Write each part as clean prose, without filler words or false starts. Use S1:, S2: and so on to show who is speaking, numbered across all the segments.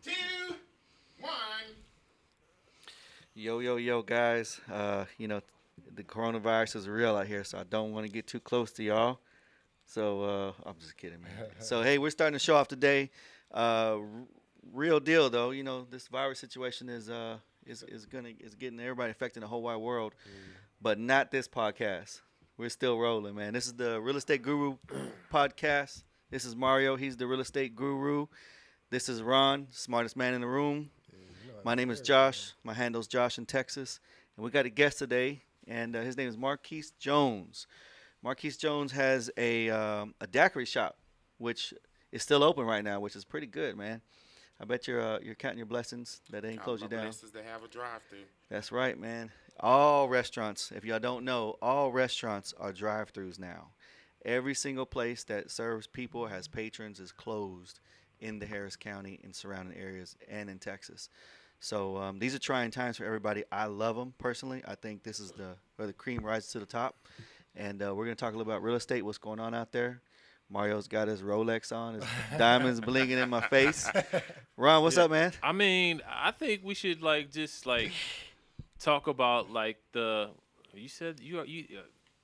S1: 2, 1.
S2: Yo, guys. The coronavirus is real out here, so I don't want to get too close to y'all. So I'm just kidding, man. So hey, we're starting the show off today. Uh, r- Real deal, though. This virus situation is getting everybody affecting the whole wide world, but not this podcast. We're still rolling, man. This is the Real Estate Guru podcast. This is Mario. He's the real estate guru. This is Ron, smartest man in the room.
S3: Yeah, you know,
S2: My name is Josh. My handle's Josh in Texas. And we got a guest today, and his name is Marquise Jones. Marquise Jones has a daiquiri shop, which is still open right now, which is pretty good, man. I bet you're counting your blessings that they ain't close you down.
S1: Blessings to have a drive-through.
S2: That's right, man. All restaurants, if y'all don't know, all restaurants are drive-throughs now. Every single place that serves people, has patrons, is closed in the Harris County and surrounding areas and in Texas. So these are trying times for everybody. I love them personally. I think this is where the cream rises to the top. And we're going to talk a little about real estate, what's going on out there. Mario's got his Rolex on, his diamonds blinging in my face. Ron, what's up, man?
S4: I mean, I think we should talk about the you said you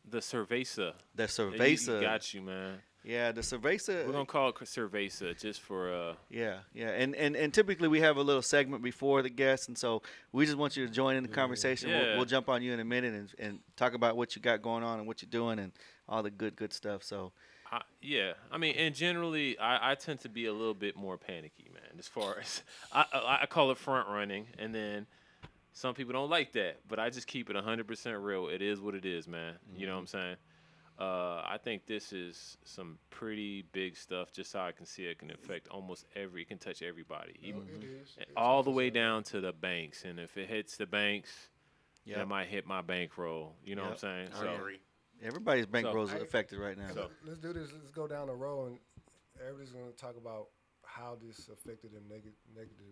S4: the cerveza.
S2: The
S4: You
S2: cerveza.
S4: got you, man.
S2: Yeah, the cerveza.
S4: We're gonna call it cerveza just for
S2: Yeah. And typically we have a little segment before the guests, and so we just want you to join in the conversation.
S4: Yeah.
S2: We'll jump on you in a minute and talk about what you got going on and what you're doing and all the good stuff. So
S4: yeah. I mean, and generally, I tend to be a little bit more panicky, man. As far as I call it front running, and then some people don't like that, but I just keep it 100% real. It is what it is, man. You know what I'm saying? I think this is some pretty big stuff. Just how I can see it can affect it can touch everybody, even
S3: it is.
S4: all the way down to the banks. And if it hits the banks,
S2: yeah,
S4: it might hit my bankroll. You know what I'm saying?
S1: I
S4: So
S1: agree.
S2: everybody's bankrolls
S3: So-
S2: are affected right now.
S4: So-
S3: Let's do this. Let's go down the road, and everybody's going to talk about how this affected them negative.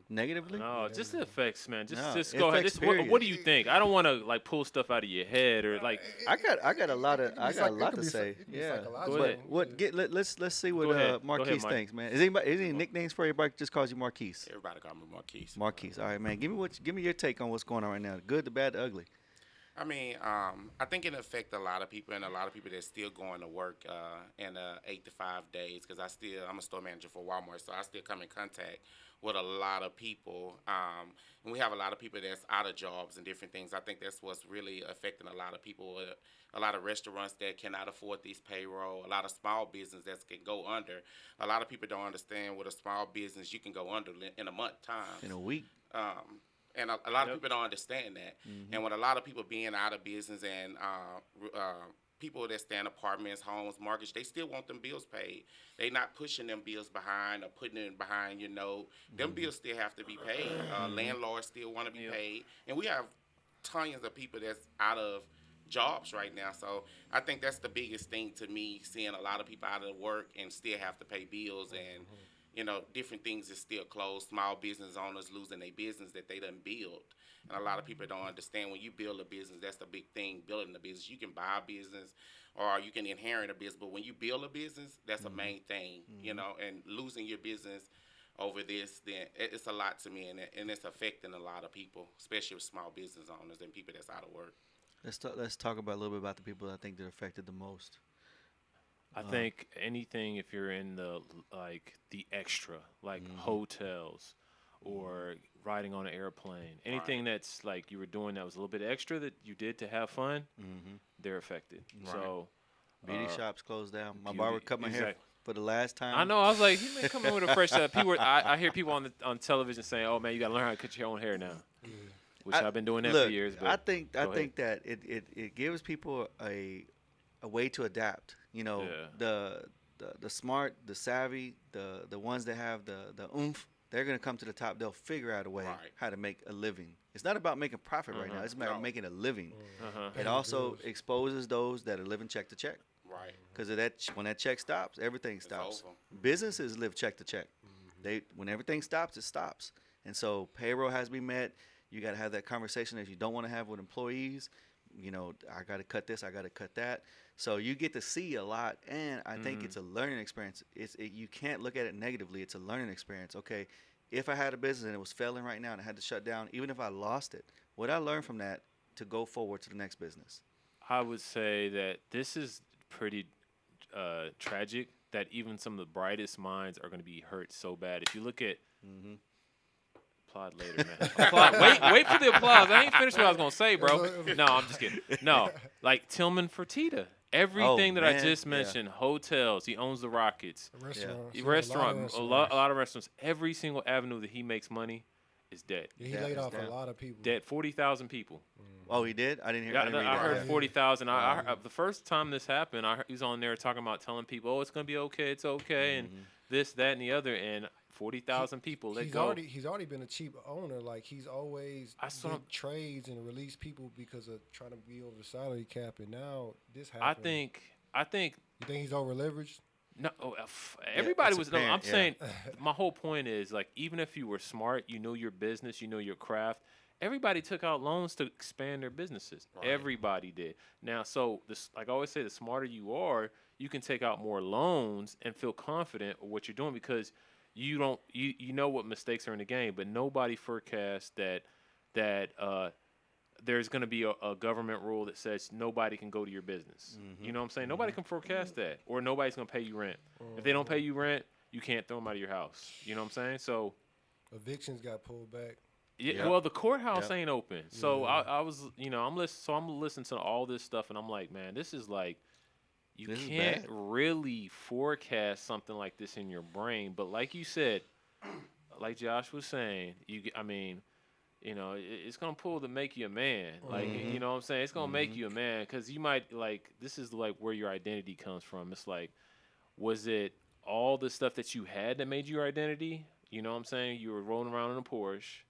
S2: Negatively?
S4: no, just the effects, man. Just
S2: No,
S4: just go ahead.
S2: effects,
S4: What do you think? I don't want to pull stuff out of your head or
S2: I got a lot
S3: It
S2: to say.
S3: it can be
S2: Yeah.
S3: psychological.
S4: Go ahead.
S2: Let's see what
S4: Go ahead.
S2: Marquise
S4: Mike.
S2: thinks, man. Is any nicknames for everybody just calls you Marquise?
S1: Everybody call me Marquise.
S2: Marquise. All right, man. Give me your take on what's going on right now. The good, the bad, the ugly.
S1: I mean, I think it affect a lot of people, and a lot of people that's still going to work in 8 to 5 days. Because I'm a store manager for Walmart, so I still come in contact with a lot of people, and we have a lot of people that's out of jobs and different things. I think that's what's really affecting a lot of people. A lot of restaurants that cannot afford these payroll, a lot of small business that can go under. A lot of people don't understand with a small business you can go under in a month time.
S2: In a week.
S1: And a lot of people don't understand that. And with a lot of people being out of business and people that stay in apartments, homes, mortgage, they still want them bills paid. They not pushing them bills behind or putting it behind, Them bills still have to be paid. Landlords still want to be paid. And we have tons of people that's out of jobs right now. So I think that's the biggest thing to me, seeing a lot of people out of work and still have to pay bills and different things is still closed. Small business owners losing their business that they done build. And a lot of people don't understand when you build a business, that's the big thing, building a business. You can buy a business or you can inherit a business, but when you build a business, that's the main thing, and losing your business over this, then it's a lot to me, and it's affecting a lot of people, especially with small business owners and people that's out of work.
S2: Let's talk about a little bit about the people that I think that are affected the most.
S4: I think anything if you're in the extra, hotels or riding on an airplane, anything that's you were doing that was a little bit extra that you did to have fun, they're affected.
S1: Right.
S4: So
S2: Beauty shops closed down. My
S4: beauty-
S2: barber cut my hair
S4: exact-
S2: for the last time.
S4: I know. I was like, you may come in with a fresh. People, I hear people on television saying, "Oh man, you gotta learn how to cut your own hair now," which I've been doing that
S2: Look,
S4: for years. But
S2: I think
S4: go ahead.
S2: that it gives people a way to adapt. The smart, the savvy, the ones that have the oomph, they're gonna come to the top. They'll figure out a way
S1: Right.
S2: how to make a living. It's not about making profit right now. It's about
S1: No.
S2: making a living.
S4: Uh-huh.
S2: It also exposes those that are living check to check.
S1: Right.
S2: Because when that check stops, everything stops.
S1: over.
S2: Businesses live check to check. When everything stops, it stops. And so payroll has to be met. You got to have that conversation that you don't want to have with employees. I got to cut this, I got to cut that. So you get to see a lot, and I think it's a learning experience. You can't look at it negatively. It's a learning experience. Okay, if I had a business and it was failing right now and I had to shut down, even if I lost it, what I learned from that to go forward to the next business?
S4: I would say that this is pretty tragic that even some of the brightest minds are going to be hurt so bad. If you look at applaud later, man. Wait for the applause. I ain't finished what I was gonna say, bro. No, I'm just kidding. No, like Tillman Fertitta. Everything that I just mentioned, hotels. He owns the Rockets.
S3: Restaurants.
S4: A lot of restaurants. Every single avenue that he makes money is dead.
S3: Yeah, he laid off a lot of people.
S4: Dead. 40,000 people.
S2: Oh, he did? I didn't hear.
S4: Yeah,
S2: I didn't read
S4: I
S2: that.
S4: heard 40,000. The first time this happened, he was on there talking about telling people, "Oh, it's gonna be okay. It's okay," and this, that, and the other, and 40,000 people let go.
S3: He's already been a cheap owner. Like he's always did trades and released people because of trying to be over the salary cap, and now this happened.
S4: I think.
S3: You think he's over leveraged?
S4: No, everybody was. No, I'm
S2: yeah.
S4: saying my whole point is like even if you were smart, you know your business, you know your craft. Everybody took out loans to expand their businesses. Right. Everybody did. Now, so this, like I always say, the smarter you are, you can take out more loans and feel confident of what you're doing because you know what mistakes are in the game, but nobody forecasts that there's going to be a government rule that says nobody can go to your business. You know what I'm saying? Nobody can forecast that, or nobody's going to pay you rent. If they don't pay you rent, you can't throw them out of your house. You know what I'm saying? So
S3: evictions got pulled back.
S4: Yeah, well, the courthouse ain't open, so I was, I'm listening to all this stuff, and I'm like, man, this is like, you can't really forecast something like this in your brain, but like you said, like Josh was saying, it's gonna pull to make you a man, like you know what I'm saying, it's gonna make you a man, because you might this is like where your identity comes from. It's like, was it all the stuff that you had that made you your identity? You know what I'm saying? You were rolling around in a Porsche.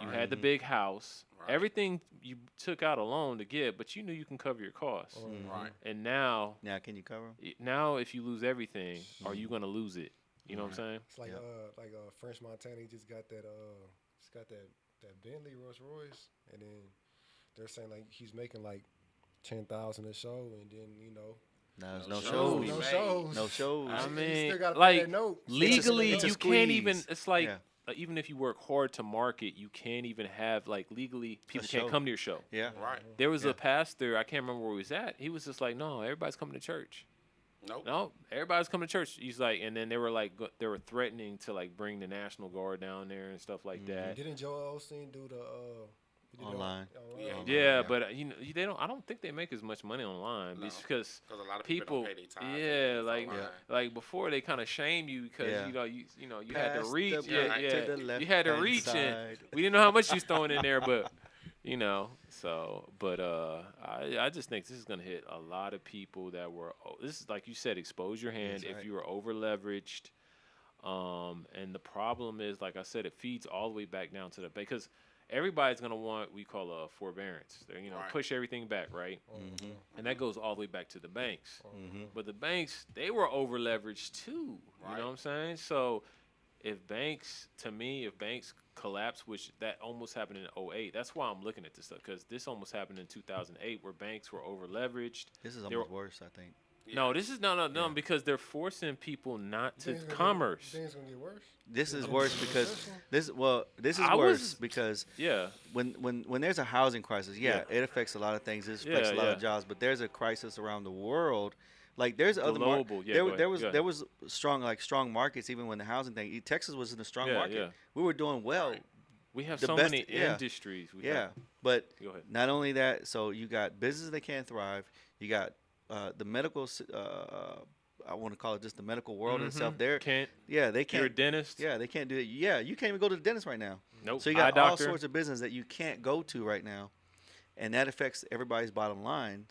S4: You had the big house. Everything you took out a loan to get, but you knew you can cover your costs. And now
S2: can you cover them?
S4: Now, if you lose everything, are you gonna lose it? You know what I'm saying?
S3: It's like French Montana. He just got that Bentley Rolls Royce, and then they're saying like he's making like 10,000 a show, and then
S2: No shows.
S3: No shows.
S4: I mean,
S3: still gotta pay
S4: like
S3: that note.
S4: legally,
S2: It's a
S4: you can't even.
S2: squeeze.
S4: It's like even if you work hard to market, you can't even have legally people can't come to your show.
S2: Yeah,
S1: Right.
S4: There was a pastor, I can't remember where he was at. He was just like, no, everybody's coming to church.
S1: Nope.
S4: No, everybody's coming to church. He's like, and then they were threatening to bring the National Guard down there and stuff like that.
S3: Didn't Joel Osteen do the
S2: online?
S4: Yeah, but they don't. I don't think they make as much money online because
S1: a lot of
S4: people
S1: don't pay their tithes.
S4: like before they kind of shame you because you had to reach,
S2: to the left
S4: you had to reach,
S2: side.
S4: and we didn't know how much you was throwing in there, but I just think this is gonna hit a lot of people that were. This is like you said, expose your hand if you are over leveraged. And the problem is, like I said, it feeds all the way back down to because everybody's gonna want what we call a forbearance. They're push everything back, right? And that goes all the way back to the banks. But the banks, they were over leveraged too. You know what I'm saying? So if banks collapse, which that almost happened in 2008, that's why I'm looking at this stuff, because this almost happened in 2008 where banks were over leveraged.
S2: This is almost worse, I think.
S1: Yeah.
S4: No, this is no, because they're forcing people not to commerce.
S3: Things gonna get worse.
S2: This is worse because this is worse because when there's a housing crisis, it affects a lot of things. It affects a lot of jobs, but there's a crisis around the world. Like there's other there was strong markets even when the housing thing. Texas was in a strong market. Yeah. We were doing well.
S4: Right. We have so many industries.
S2: But not only that, so you got businesses that can't thrive. You got the medical. I want to call it just the medical world itself. They can't. You're
S4: a dentist.
S2: Yeah, they can't do it. Yeah, you can't even go to the dentist right now.
S4: Nope.
S2: So you got all sorts of business that you can't go to right now, and that affects everybody's bottom line.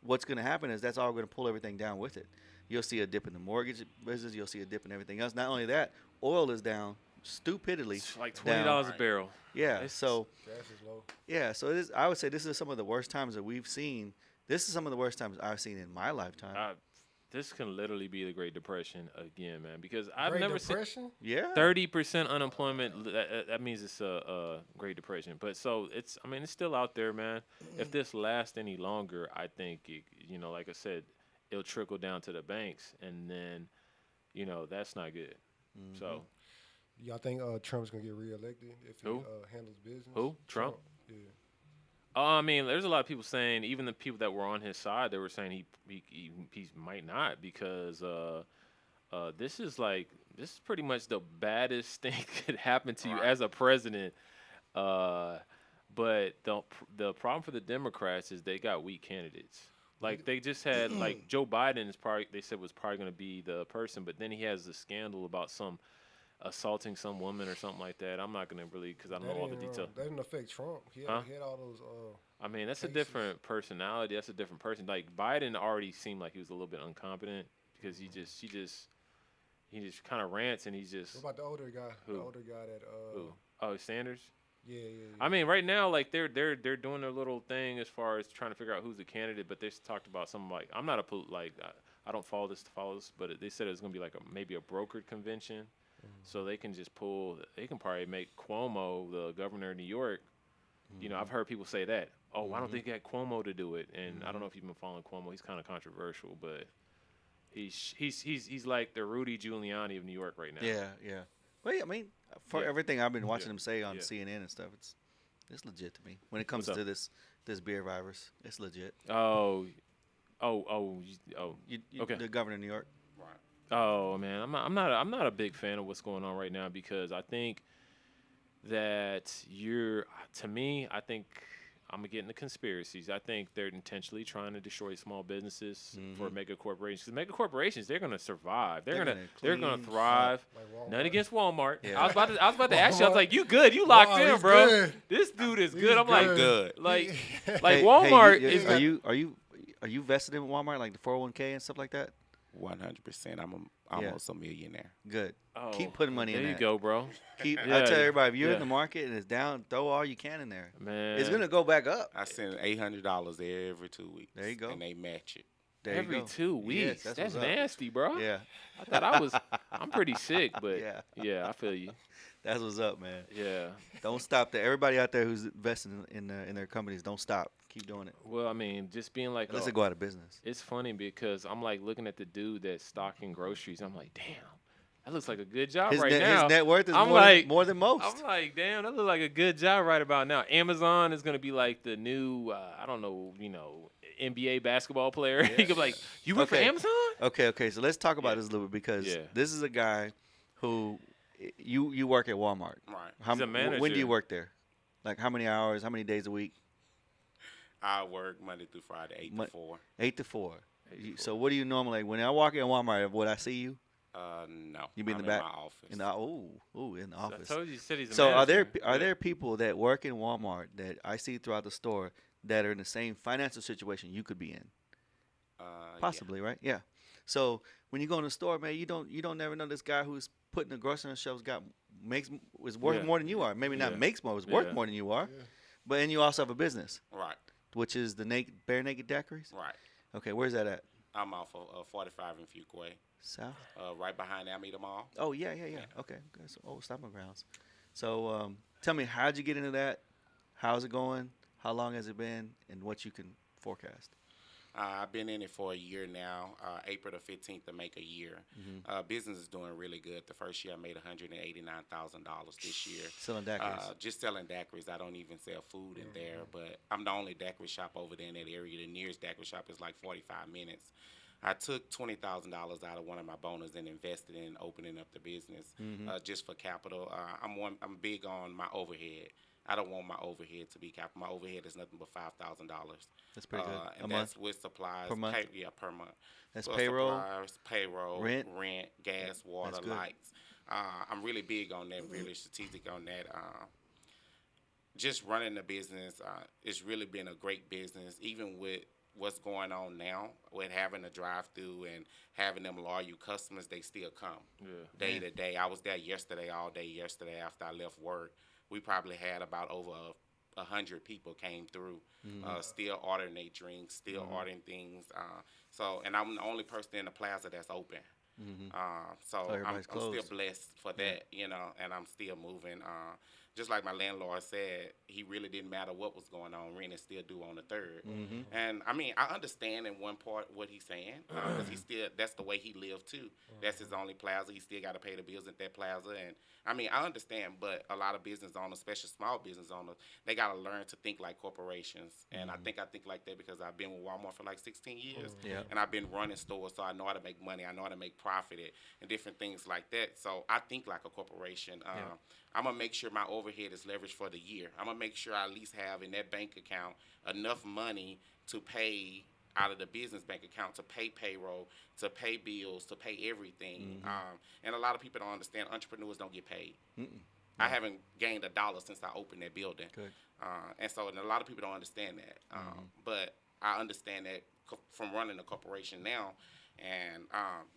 S2: What's going to happen is that's all going to pull everything down with it. You'll see a dip in the mortgage business. You'll see a dip in everything else. Not only that, oil is down stupidly.
S4: It's like $20 a barrel.
S2: Yeah. So
S3: gas is low.
S2: Yeah. So it is, I would say this is some of the worst times that we've seen. This is some of the worst times I've seen in my lifetime.
S4: This can literally be the Great Depression again, man. Because
S3: I've never seen
S4: 30% unemployment. That means it's a Great Depression. But so it's still out there, man. If this lasts any longer, I think like I said, it'll trickle down to the banks, and then that's not good. So
S3: Y'all think Trump's gonna get reelected if he
S4: Who?
S3: handles business?
S4: Who? Trump?
S3: Yeah.
S4: I mean, there's a lot of people saying, even the people that were on his side, they were saying he might not because this is pretty much the baddest thing that could happen to you
S1: Right.
S4: as a president. But the problem for the Democrats is they got weak candidates. Like they just had like Joe Biden is probably they said was probably going to be the person, but then he has a scandal about some assaulting some woman or something like that. I'm not going to really because I don't know all the details.
S3: That didn't affect Trump. He
S4: Huh?
S3: had all those.
S4: I mean, that's a
S3: cases.
S4: different personality. That's a different person. Like Biden already seemed like he was a little bit incompetent because he just kind of rants and he's just
S3: What about the older guy?
S4: Who?
S3: The older guy that.
S4: who? Oh, Sanders.
S3: Yeah.
S4: I mean, right now, like they're doing their little thing as far as trying to figure out who's the candidate. But they talked about something like I'm not I don't follow this, but they said it was gonna be like maybe a brokered convention, so they can just they can probably make Cuomo the governor of New York. You know, I've heard people say that. Oh, why don't they get Cuomo to do it? And I don't know if you've been following Cuomo. He's kind of controversial, but he's like the Rudy Giuliani of New York right now.
S2: Yeah. Well, yeah, I mean, for
S4: Yeah.
S2: everything I've been watching
S4: Yeah.
S2: him say on
S4: Yeah.
S2: CNN and stuff, it's legit to me. When it comes
S4: What's
S2: to
S4: up?
S2: this beer virus, it's legit.
S4: Oh.
S2: You,
S4: Okay.
S2: The governor of New York.
S1: Right.
S4: Oh man, I'm not a big fan of what's going on right now because I think that I think I'm gonna get into conspiracies. I think they're intentionally trying to destroy small businesses for mega corporations. Because mega corporations, they're gonna survive. They're gonna
S2: clean
S4: thrive.
S3: Like Walmart.
S4: None against Walmart.
S2: Yeah.
S4: I was about to ask you. I was like, you good? You locked
S3: Wow,
S4: in,
S3: he's
S4: bro.
S3: good.
S4: This dude is
S3: He's
S4: good. I'm like,
S1: Good.
S4: like
S2: Hey,
S4: Walmart
S2: hey,
S4: is.
S2: are you vested in Walmart, like the 401k and stuff like that?
S1: 100%. I'm almost a millionaire.
S2: Good.
S4: Oh,
S2: Keep putting money in
S4: there
S2: there.
S4: you go, bro.
S2: Keep.
S4: Yeah,
S2: I tell everybody, if you're
S4: yeah.
S2: in the market and it's down, throw all you can in there.
S4: Man,
S2: It's gonna go back up.
S1: I send $800 every 2 weeks.
S2: There you go.
S1: And they match it.
S2: There you
S4: every
S2: go.
S4: 2 weeks.
S2: Yes,
S4: that's
S2: what's up.
S4: nasty, bro.
S2: Yeah,
S4: I thought I'm pretty sick, but
S2: Yeah.
S4: I feel you.
S2: that's what's up, man.
S4: Yeah.
S2: Don't stop there. Everybody out there who's invested in their companies, don't stop. Keep doing it.
S4: Well, I mean, just being like,
S2: Unless they go out of business.
S4: it's funny because I'm like looking at the dude that's stocking groceries. I'm like, damn, that looks like a good job
S2: His
S4: right
S2: net,
S4: now.
S2: his net worth is
S4: I'm
S2: more,
S4: like-
S2: more than most.
S4: I'm like, damn, that looks like a good job right about now. Amazon is gonna be like the new, I don't know, NBA basketball player. You could be like, you work for
S2: Okay.
S4: Amazon?
S2: Okay, so let's talk about
S4: Yeah.
S2: this a little bit because
S4: Yeah.
S2: this is a guy who you work at Walmart.
S1: Right.
S4: He's a
S2: When do
S4: manager.
S2: you work there? Like how many hours? How many days a week?
S1: I work Monday through Friday, 8 to 4.
S2: 8 to 4.
S4: 8 to 4.
S2: So what do you normally when I walk in Walmart? Would I see you
S1: No.
S2: You be in
S1: I'm
S2: the back?
S1: my office.
S2: in the
S4: I
S2: office?
S4: told you, he said he's a
S2: So are
S4: manager.
S2: there people that work in Walmart that I see throughout the store that are in the same financial situation you could be in? Possibly, right? Yeah. So when you go in the store, man, you don't never know this guy who's putting the groceries on the shelves is worth
S4: Yeah.
S2: more than you are. Maybe not
S4: Yeah.
S2: makes more, is worth
S4: Yeah.
S2: more than you are.
S3: Yeah.
S2: But and you also have a business,
S1: Right.
S2: which is the Bare Naked Daiquiris.
S1: Right.
S2: Okay, where's that at?
S1: I'm off of 45 in Fuquay,
S2: South.
S1: right behind Alameda Mall.
S2: Oh yeah. Okay, good. So old stomping grounds. So tell me, how'd you get into that? How's it going? How long has it been? And what you can forecast?
S1: I've been in it for a year now. April the 15th to make a year. Business is doing really good. The first year I made $189,000 this year.
S2: Selling daiquiris.
S1: Just selling daiquiris. I don't even sell food in there, but I'm the only daiquiri shop over there in that area. The nearest daiquiri shop is like 45 minutes. I took $20,000 out of one of my bonus and invested in opening up the business just for capital. I'm big on my overhead. I don't want my overhead to be capital. My overhead is nothing but $5,000.
S2: That's pretty good.
S1: And
S2: A
S1: that's
S2: month?
S1: with supplies.
S2: Per month?
S1: Per month.
S2: That's
S1: Plus
S2: payroll?
S1: supplies, payroll,
S2: Rent?
S1: gas, water,
S2: That's good.
S1: lights. I'm really big on that, really strategic on that. Just running the business, it's really been a great business, even with what's going on now, with having a drive-through and having them loyal customers, they still come day to day. I was there all day yesterday after I left work. We probably had about over 100 people came through, still ordering their drinks, still ordering things. And I'm the only person in the plaza that's open. So I'm
S2: everybody's
S1: still
S2: closed.
S1: blessed for that, and I'm still moving. just like my landlord said, he really didn't matter what was going on. Rent is still due on the 3rd.
S2: Mm-hmm.
S1: And I mean, I understand in one part what he's saying, because that's the way he lived too. That's his only plaza. He still got to pay the bills at that plaza. And I mean, I understand, but a lot of business owners, especially small business owners, they got to learn to think like corporations. And I think like that because I've been with Walmart for like 16 years.
S2: Yeah.
S1: And I've been running stores, so I know how to make money. I know how to make profit and different things like that. So I think like a corporation. I'm going to make sure my overhead is leveraged for the year. I'm going to make sure I at least have in that bank account enough money to pay out of the business bank account, to pay payroll, to pay bills, to pay everything. And a lot of people don't understand entrepreneurs don't get paid. I haven't gained $1 since I opened that building.
S2: Good.
S1: And so a lot of people don't understand that. But I understand that from running a corporation now, and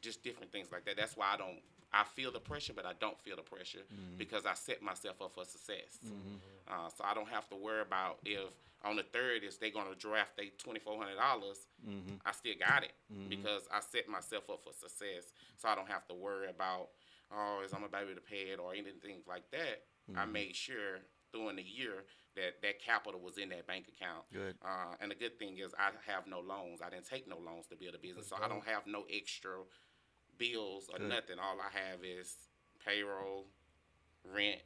S1: just different things like that. That's why I feel the pressure, but I don't feel the pressure because I set myself up for success. So I don't have to worry about if on the 3rd if they're going to draft their $2,400. I still got it because I set myself up for success. So I don't have to worry about, is I'm going to be able to pay it or anything like that. I made sure during the year that capital was in that bank account.
S2: Good.
S1: And the good thing is I have no loans. I didn't take no loans to build a business. So I don't have no extra bills or nothing. All I have is payroll, rent,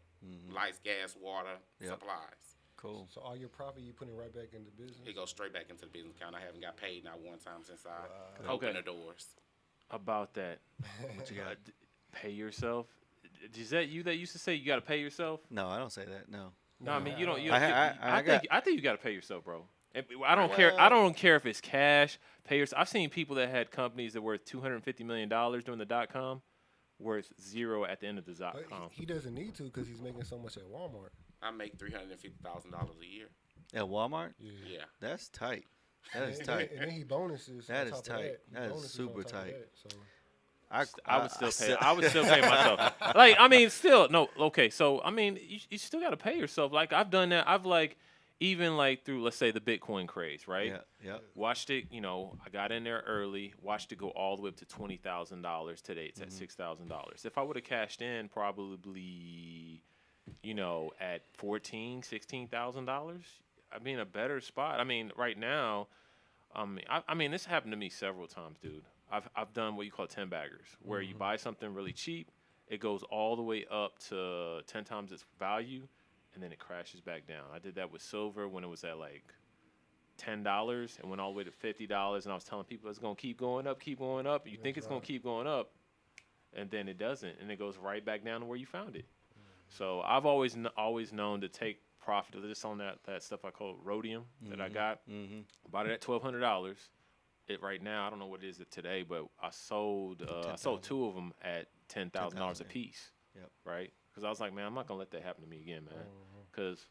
S1: lights, gas, water, supplies.
S2: Cool.
S3: So all your profit you putting right back into business?
S1: It goes straight back into the business account. I haven't got paid not one time since I
S4: Okay.
S1: opened the doors.
S4: About that,
S2: What you got?
S4: pay yourself. Is that you that used to say you got to pay yourself?
S2: No, I don't say that. No.
S4: No, I mean you don't.
S2: I
S4: I think you got to pay yourself, bro. I don't care. I don't care if it's cash. Pay yourself. I've seen people that had companies that were worth $250 million during the .com, worth zero at the end of the
S3: But
S4: .com.
S3: he doesn't need to because he's making so much at Walmart.
S1: I make $350,000 a year.
S2: At Walmart?
S1: Yeah.
S2: That's tight. That is
S3: And
S2: tight.
S3: then he bonuses.
S2: That
S3: on
S2: is
S3: top of
S2: tight.
S3: He
S2: That is
S3: bonuses
S2: super
S3: on top of
S2: tight.
S3: that, so.
S4: I would still pay. I would still pay myself. Like, I mean, still no. Okay, so I mean, you still got to pay yourself. Like I've done that. I've like even like through let's say the Bitcoin craze, right?
S2: Yeah, yeah.
S4: Watched it. You know, I got in there early. Watched it go all the way up to $20,000. Today it's at $6,000. If I would have cashed in, probably, you know, at $14,000-$16,000, I'd be in a better spot. I mean, right now, I mean, this happened to me several times, dude. I've done what you call 10 baggers, where you buy something really cheap, it goes all the way up to 10 times its value, and then it crashes back down. I did that with silver when it was at like $10 and went all the way to $50, and I was telling people it's gonna keep going up, keep going up. You think it's gonna keep going up, and then it doesn't, and it goes right back down to where you found it. So I've always known to take profit just on that stuff I call rhodium that I got. Bought it at $1,200. It right now I don't know what it is today, but I sold 2 of them at $10,000 a piece.
S2: Yep.
S4: Right? Because I was like, man, I'm not gonna let that happen to me again, man. Because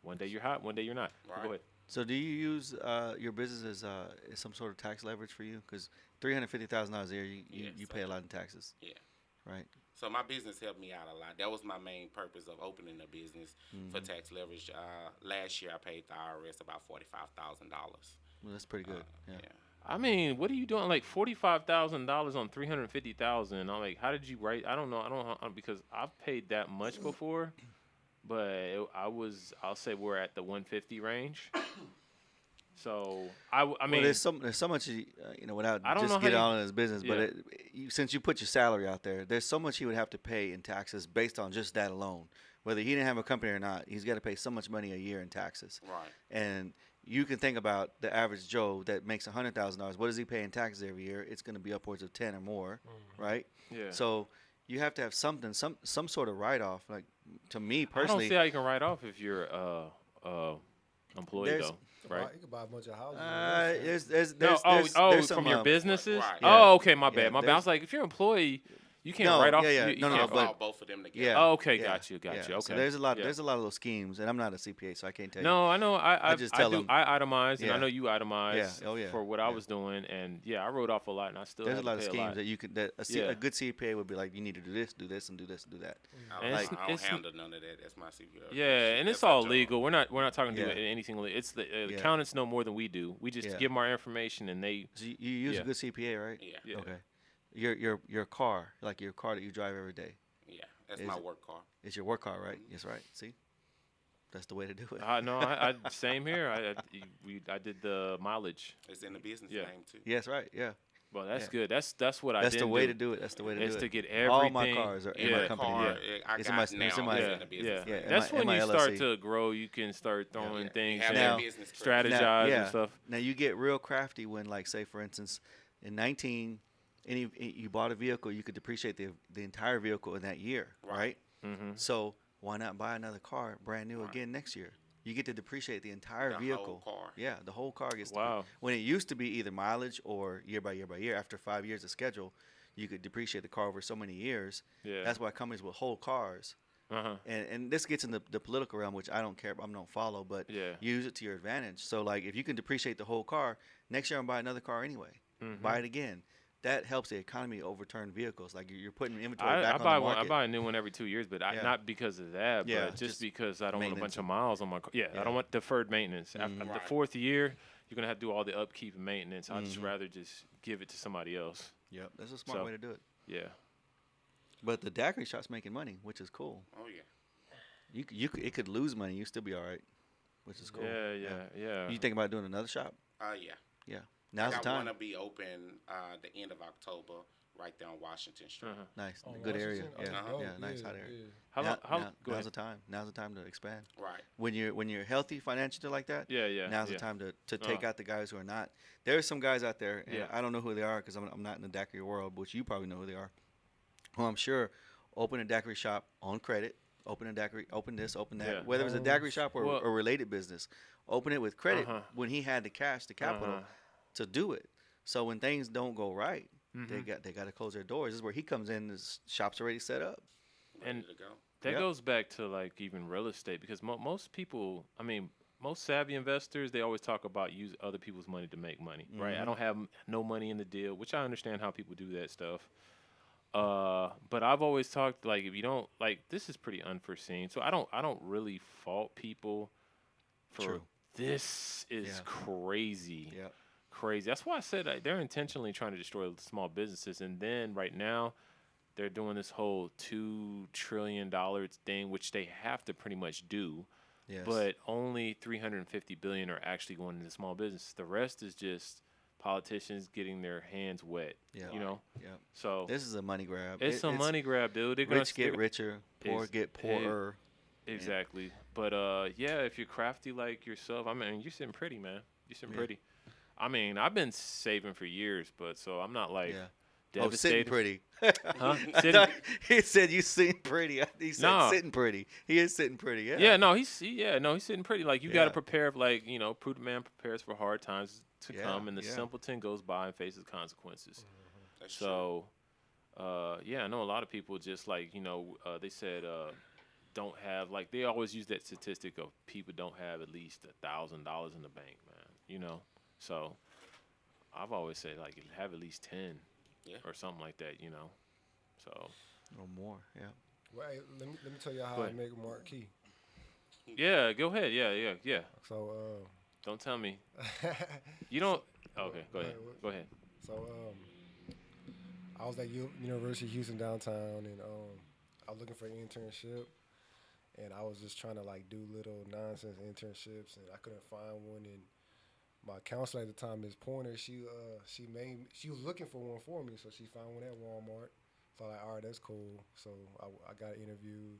S4: one day you're hot, one day you're not.
S1: Right.
S4: Go ahead.
S2: So do you use your business as some sort of tax leverage for you? Because $350,000 a year, you
S1: Yes,
S2: pay a lot in taxes.
S1: Yeah.
S2: Right.
S1: So my business helped me out a lot. That was my main purpose of opening a business for tax leverage. Last year I paid the IRS about $45,000.
S2: Well, that's pretty good. Yeah.
S4: I mean, what are you doing? Like $45,000 on $350,000. I'm like, how did you write? I don't know because I've paid that much before, but I'll say we're at the 150 range. So I mean,
S2: well, there's so much without
S4: I don't
S2: just
S4: know
S2: getting
S4: how
S2: on in his business, but since you put your salary out there, there's so much he would have to pay in taxes based on just that alone. Whether he didn't have a company or not, he's got to pay so much money a year in taxes.
S1: Right.
S2: And you can think about the average Joe that makes $100,000. What does he pay in taxes every year? It's going to be upwards of 10 or more, right?
S4: Yeah.
S2: So you have to have something, some sort of write-off. Like to me personally,
S4: I don't see how you can write off if you're employee
S2: There's-
S4: though, right?
S3: You can buy a bunch of houses.
S2: there's some
S4: from your businesses.
S1: Right.
S4: Oh, okay, my bad.
S2: Yeah,
S4: My bad. I was like, if you're an employee, you can't
S2: No,
S4: write off.
S2: yeah,
S4: You
S2: no,
S4: can't
S2: but-
S1: All both of them together.
S2: Yeah.
S4: Oh, okay,
S2: yeah,
S4: got you.
S2: yeah.
S4: Okay.
S2: So there's a lot.
S4: Yeah.
S2: There's a lot of those schemes, and I'm not a CPA, so I can't tell you.
S4: No, I know. I
S2: just tell them.
S4: I itemize, and
S2: Yeah.
S4: I know you itemize.
S2: Yeah. Oh, yeah.
S4: For what I
S2: Yeah.
S4: was doing, and I wrote off a lot, and I still
S2: There's a
S4: had
S2: lot
S4: to
S2: of
S4: pay
S2: schemes
S4: a lot.
S2: that you could
S4: Yeah.
S2: a good CPA would be like, you need to do this, do this, and do this, and do that.
S1: I
S4: And
S1: don't,
S4: it's-
S1: I don't
S4: it's-
S1: handle none of that. That's my CPA.
S4: Yeah, and
S1: That's
S4: it's
S1: my
S4: all
S1: job.
S4: legal. We're not talking
S2: Yeah.
S4: to anything. It's the
S2: Yeah.
S4: accountants know more than we do. We just
S2: Yeah.
S4: give them our information, and they.
S2: So you use
S4: Yeah.
S2: a good CPA, right?
S1: Yeah.
S4: Yeah.
S2: Okay. Your car, like your car that you drive every day,
S1: Yeah. That's
S2: Is
S1: my
S2: it-
S1: work car.
S2: it's your work car, right? Yes, right. See, That's the way to do it.
S4: No, I same here. I did the mileage.
S1: It's in the business
S4: Yeah.
S1: name too.
S2: Yes, right. Yeah.
S4: Well, that's
S2: Yeah.
S4: good. That's what I
S2: That's
S4: didn't
S2: the way
S4: do.
S2: to do it. That's the way to do
S4: Is
S2: it.
S4: to get everything.
S2: All my cars are in my
S4: Yeah.
S2: company.
S1: Car,
S2: Yeah.
S1: I
S2: It's
S1: got
S2: in my-
S1: now.
S2: it's in my-
S1: It's
S4: Yeah,
S1: in the business
S4: yeah.
S1: name.
S2: in
S4: That's
S2: my-
S4: when
S2: in
S4: you
S2: my
S4: start
S2: LLC.
S4: to grow. You can start throwing
S1: Yeah.
S4: things,
S1: Have
S4: in,
S1: that
S2: Now-
S1: business credit.
S4: strategize
S2: yeah.
S4: and stuff.
S2: Now you get real crafty when, like, say for instance, in 19, you bought a vehicle, you could depreciate the entire vehicle in that year, right?
S4: Mm-hmm.
S2: So why not buy another car brand new
S1: Right.
S2: again next year? You get to depreciate the entire
S1: The
S2: vehicle.
S1: whole car.
S2: Yeah, the whole car gets.
S4: Wow.
S2: When it used to be either mileage or year by year by year, after 5 years of schedule, you could depreciate the car over so many years.
S4: Yeah.
S2: That's why companies will hold cars.
S4: Uh-huh.
S2: And this gets in the political realm, which I don't care, I don't follow, but
S4: Yeah.
S2: use it to your advantage. So, like, if you can depreciate the whole car, next year I'm buying another car anyway.
S4: Mhm.
S2: Buy it again. That helps the economy overturn vehicles. Like, you're putting inventory
S4: I
S2: back on
S4: buy
S2: the
S4: one.
S2: market.
S4: I buy a new one every 2 years, but
S2: Yeah.
S4: not because of that.
S2: Yeah,
S4: But just
S2: just
S4: because I don't want a
S2: maintenance
S4: bunch of miles on my car. Yeah,
S2: Yeah.
S4: I don't want deferred maintenance. After the
S1: Right.
S4: 4th year, you're gonna have to do all the upkeep and maintenance. I'd just
S2: Mhm.
S4: rather just give it to somebody else.
S2: Yep, that's a smart
S4: So-
S2: way to do it.
S4: Yeah.
S2: But the daiquiri shop's making money, which is cool.
S1: Oh yeah.
S2: It could lose money, you still be all right, which is cool.
S4: Yeah.
S2: You think about doing another shop?
S1: Yeah.
S2: Yeah, now's the
S1: I
S2: time.
S1: want to be open the end of October, right there on Washington Street.
S4: Uh-huh.
S2: Nice,
S3: On
S2: good area.
S3: Washington?
S2: Yeah,
S3: Oh,
S2: yeah,
S3: dope.
S2: nice hot area.
S3: Yeah.
S4: How
S2: Now-
S4: long? How?
S2: now-
S4: Go
S2: now's
S4: ahead.
S2: the time. Now's the time to expand.
S1: Right.
S2: When you're healthy financially like that,
S4: Yeah.
S2: now's
S4: yeah.
S2: the time to take
S4: Oh.
S2: out the guys who are not. There are some guys out there, and
S4: Yeah.
S2: I don't know who they are because I'm not in the daiquiri world, but you probably know who they are. Who I'm sure open a daiquiri shop on credit. Open a daiquiri, open this, open that.
S4: Yeah.
S2: Whether it's a daiquiri shop or
S4: Well-
S2: a related business, open it with credit
S4: Uh-huh.
S2: when he had the cash, the capital
S4: Uh-huh.
S2: to do it. So when things don't go right,
S4: Mhm.
S2: they got to close their doors. This is where he comes in. His shop's already set up.
S1: Ready
S4: And-
S1: to go.
S4: That
S2: Yep.
S4: goes back to like even real estate because most people, I mean, most savvy investors, they always talk about use other people's money to make money, right? I
S2: Mhm.
S4: don't have no money in the deal, which I understand how people do that stuff. But I've always talked like if you don't like this is pretty unforeseen, so I don't really fault people for
S2: True.
S4: this is
S2: Yeah.
S4: crazy.
S2: Yeah.
S4: Crazy. That's why I said they're intentionally trying to destroy small businesses, and then right now they're doing this whole $2 trillion thing, which they have to pretty much do,
S2: Yes.
S4: but only 350 billion are actually going into small business. The rest is just politicians getting their hands wet.
S2: Yeah.
S4: You know,
S2: Yeah.
S4: so
S2: This is a money grab.
S4: it's a money grab, dude. They're
S2: Rich
S4: gonna
S2: get richer, poor
S4: Ex-
S2: get poorer.
S4: exactly. But yeah, if you're crafty like yourself, I mean, you're sitting pretty, man. You're sitting
S2: Yeah.
S4: pretty. I mean, I've been saving for years, but so I'm not like
S2: Yeah. Oh,
S4: devastated.
S2: sitting pretty.
S4: Huh?
S2: I
S4: Sitting-
S2: thought he said you sitting pretty. He said
S4: No.
S2: sitting pretty. He is sitting pretty. Yeah.
S4: Yeah, no, he's sitting pretty. Like you got to
S2: Yeah.
S4: prepare. Like prudent man prepares for hard times to
S2: Yeah,
S4: come, and the
S2: yeah.
S4: simpleton goes by and faces consequences.
S1: That's true.
S4: So, yeah, I know a lot of people just like they said don't have like they always use that statistic of people don't have at least $1,000 in the bank, man. So I've always said like have at least 10,
S1: Yeah.
S4: or something like that. So
S2: Or more. Yeah.
S3: Well, hey, let me tell you how
S4: Go
S3: I
S4: ahead.
S3: make a marquee.
S4: yeah, go ahead. Yeah.
S3: So
S4: Don't tell me you don't. Okay, go ahead.
S3: What?
S4: Go ahead.
S3: So I was at University of Houston downtown, and I was looking for an internship, and I was just trying to like do little nonsense internships, and I couldn't find one. And my counselor at the time, Ms. Pointer, she was looking for one for me, so she found one at Walmart. So I was like, all right, that's cool. So I got interviewed,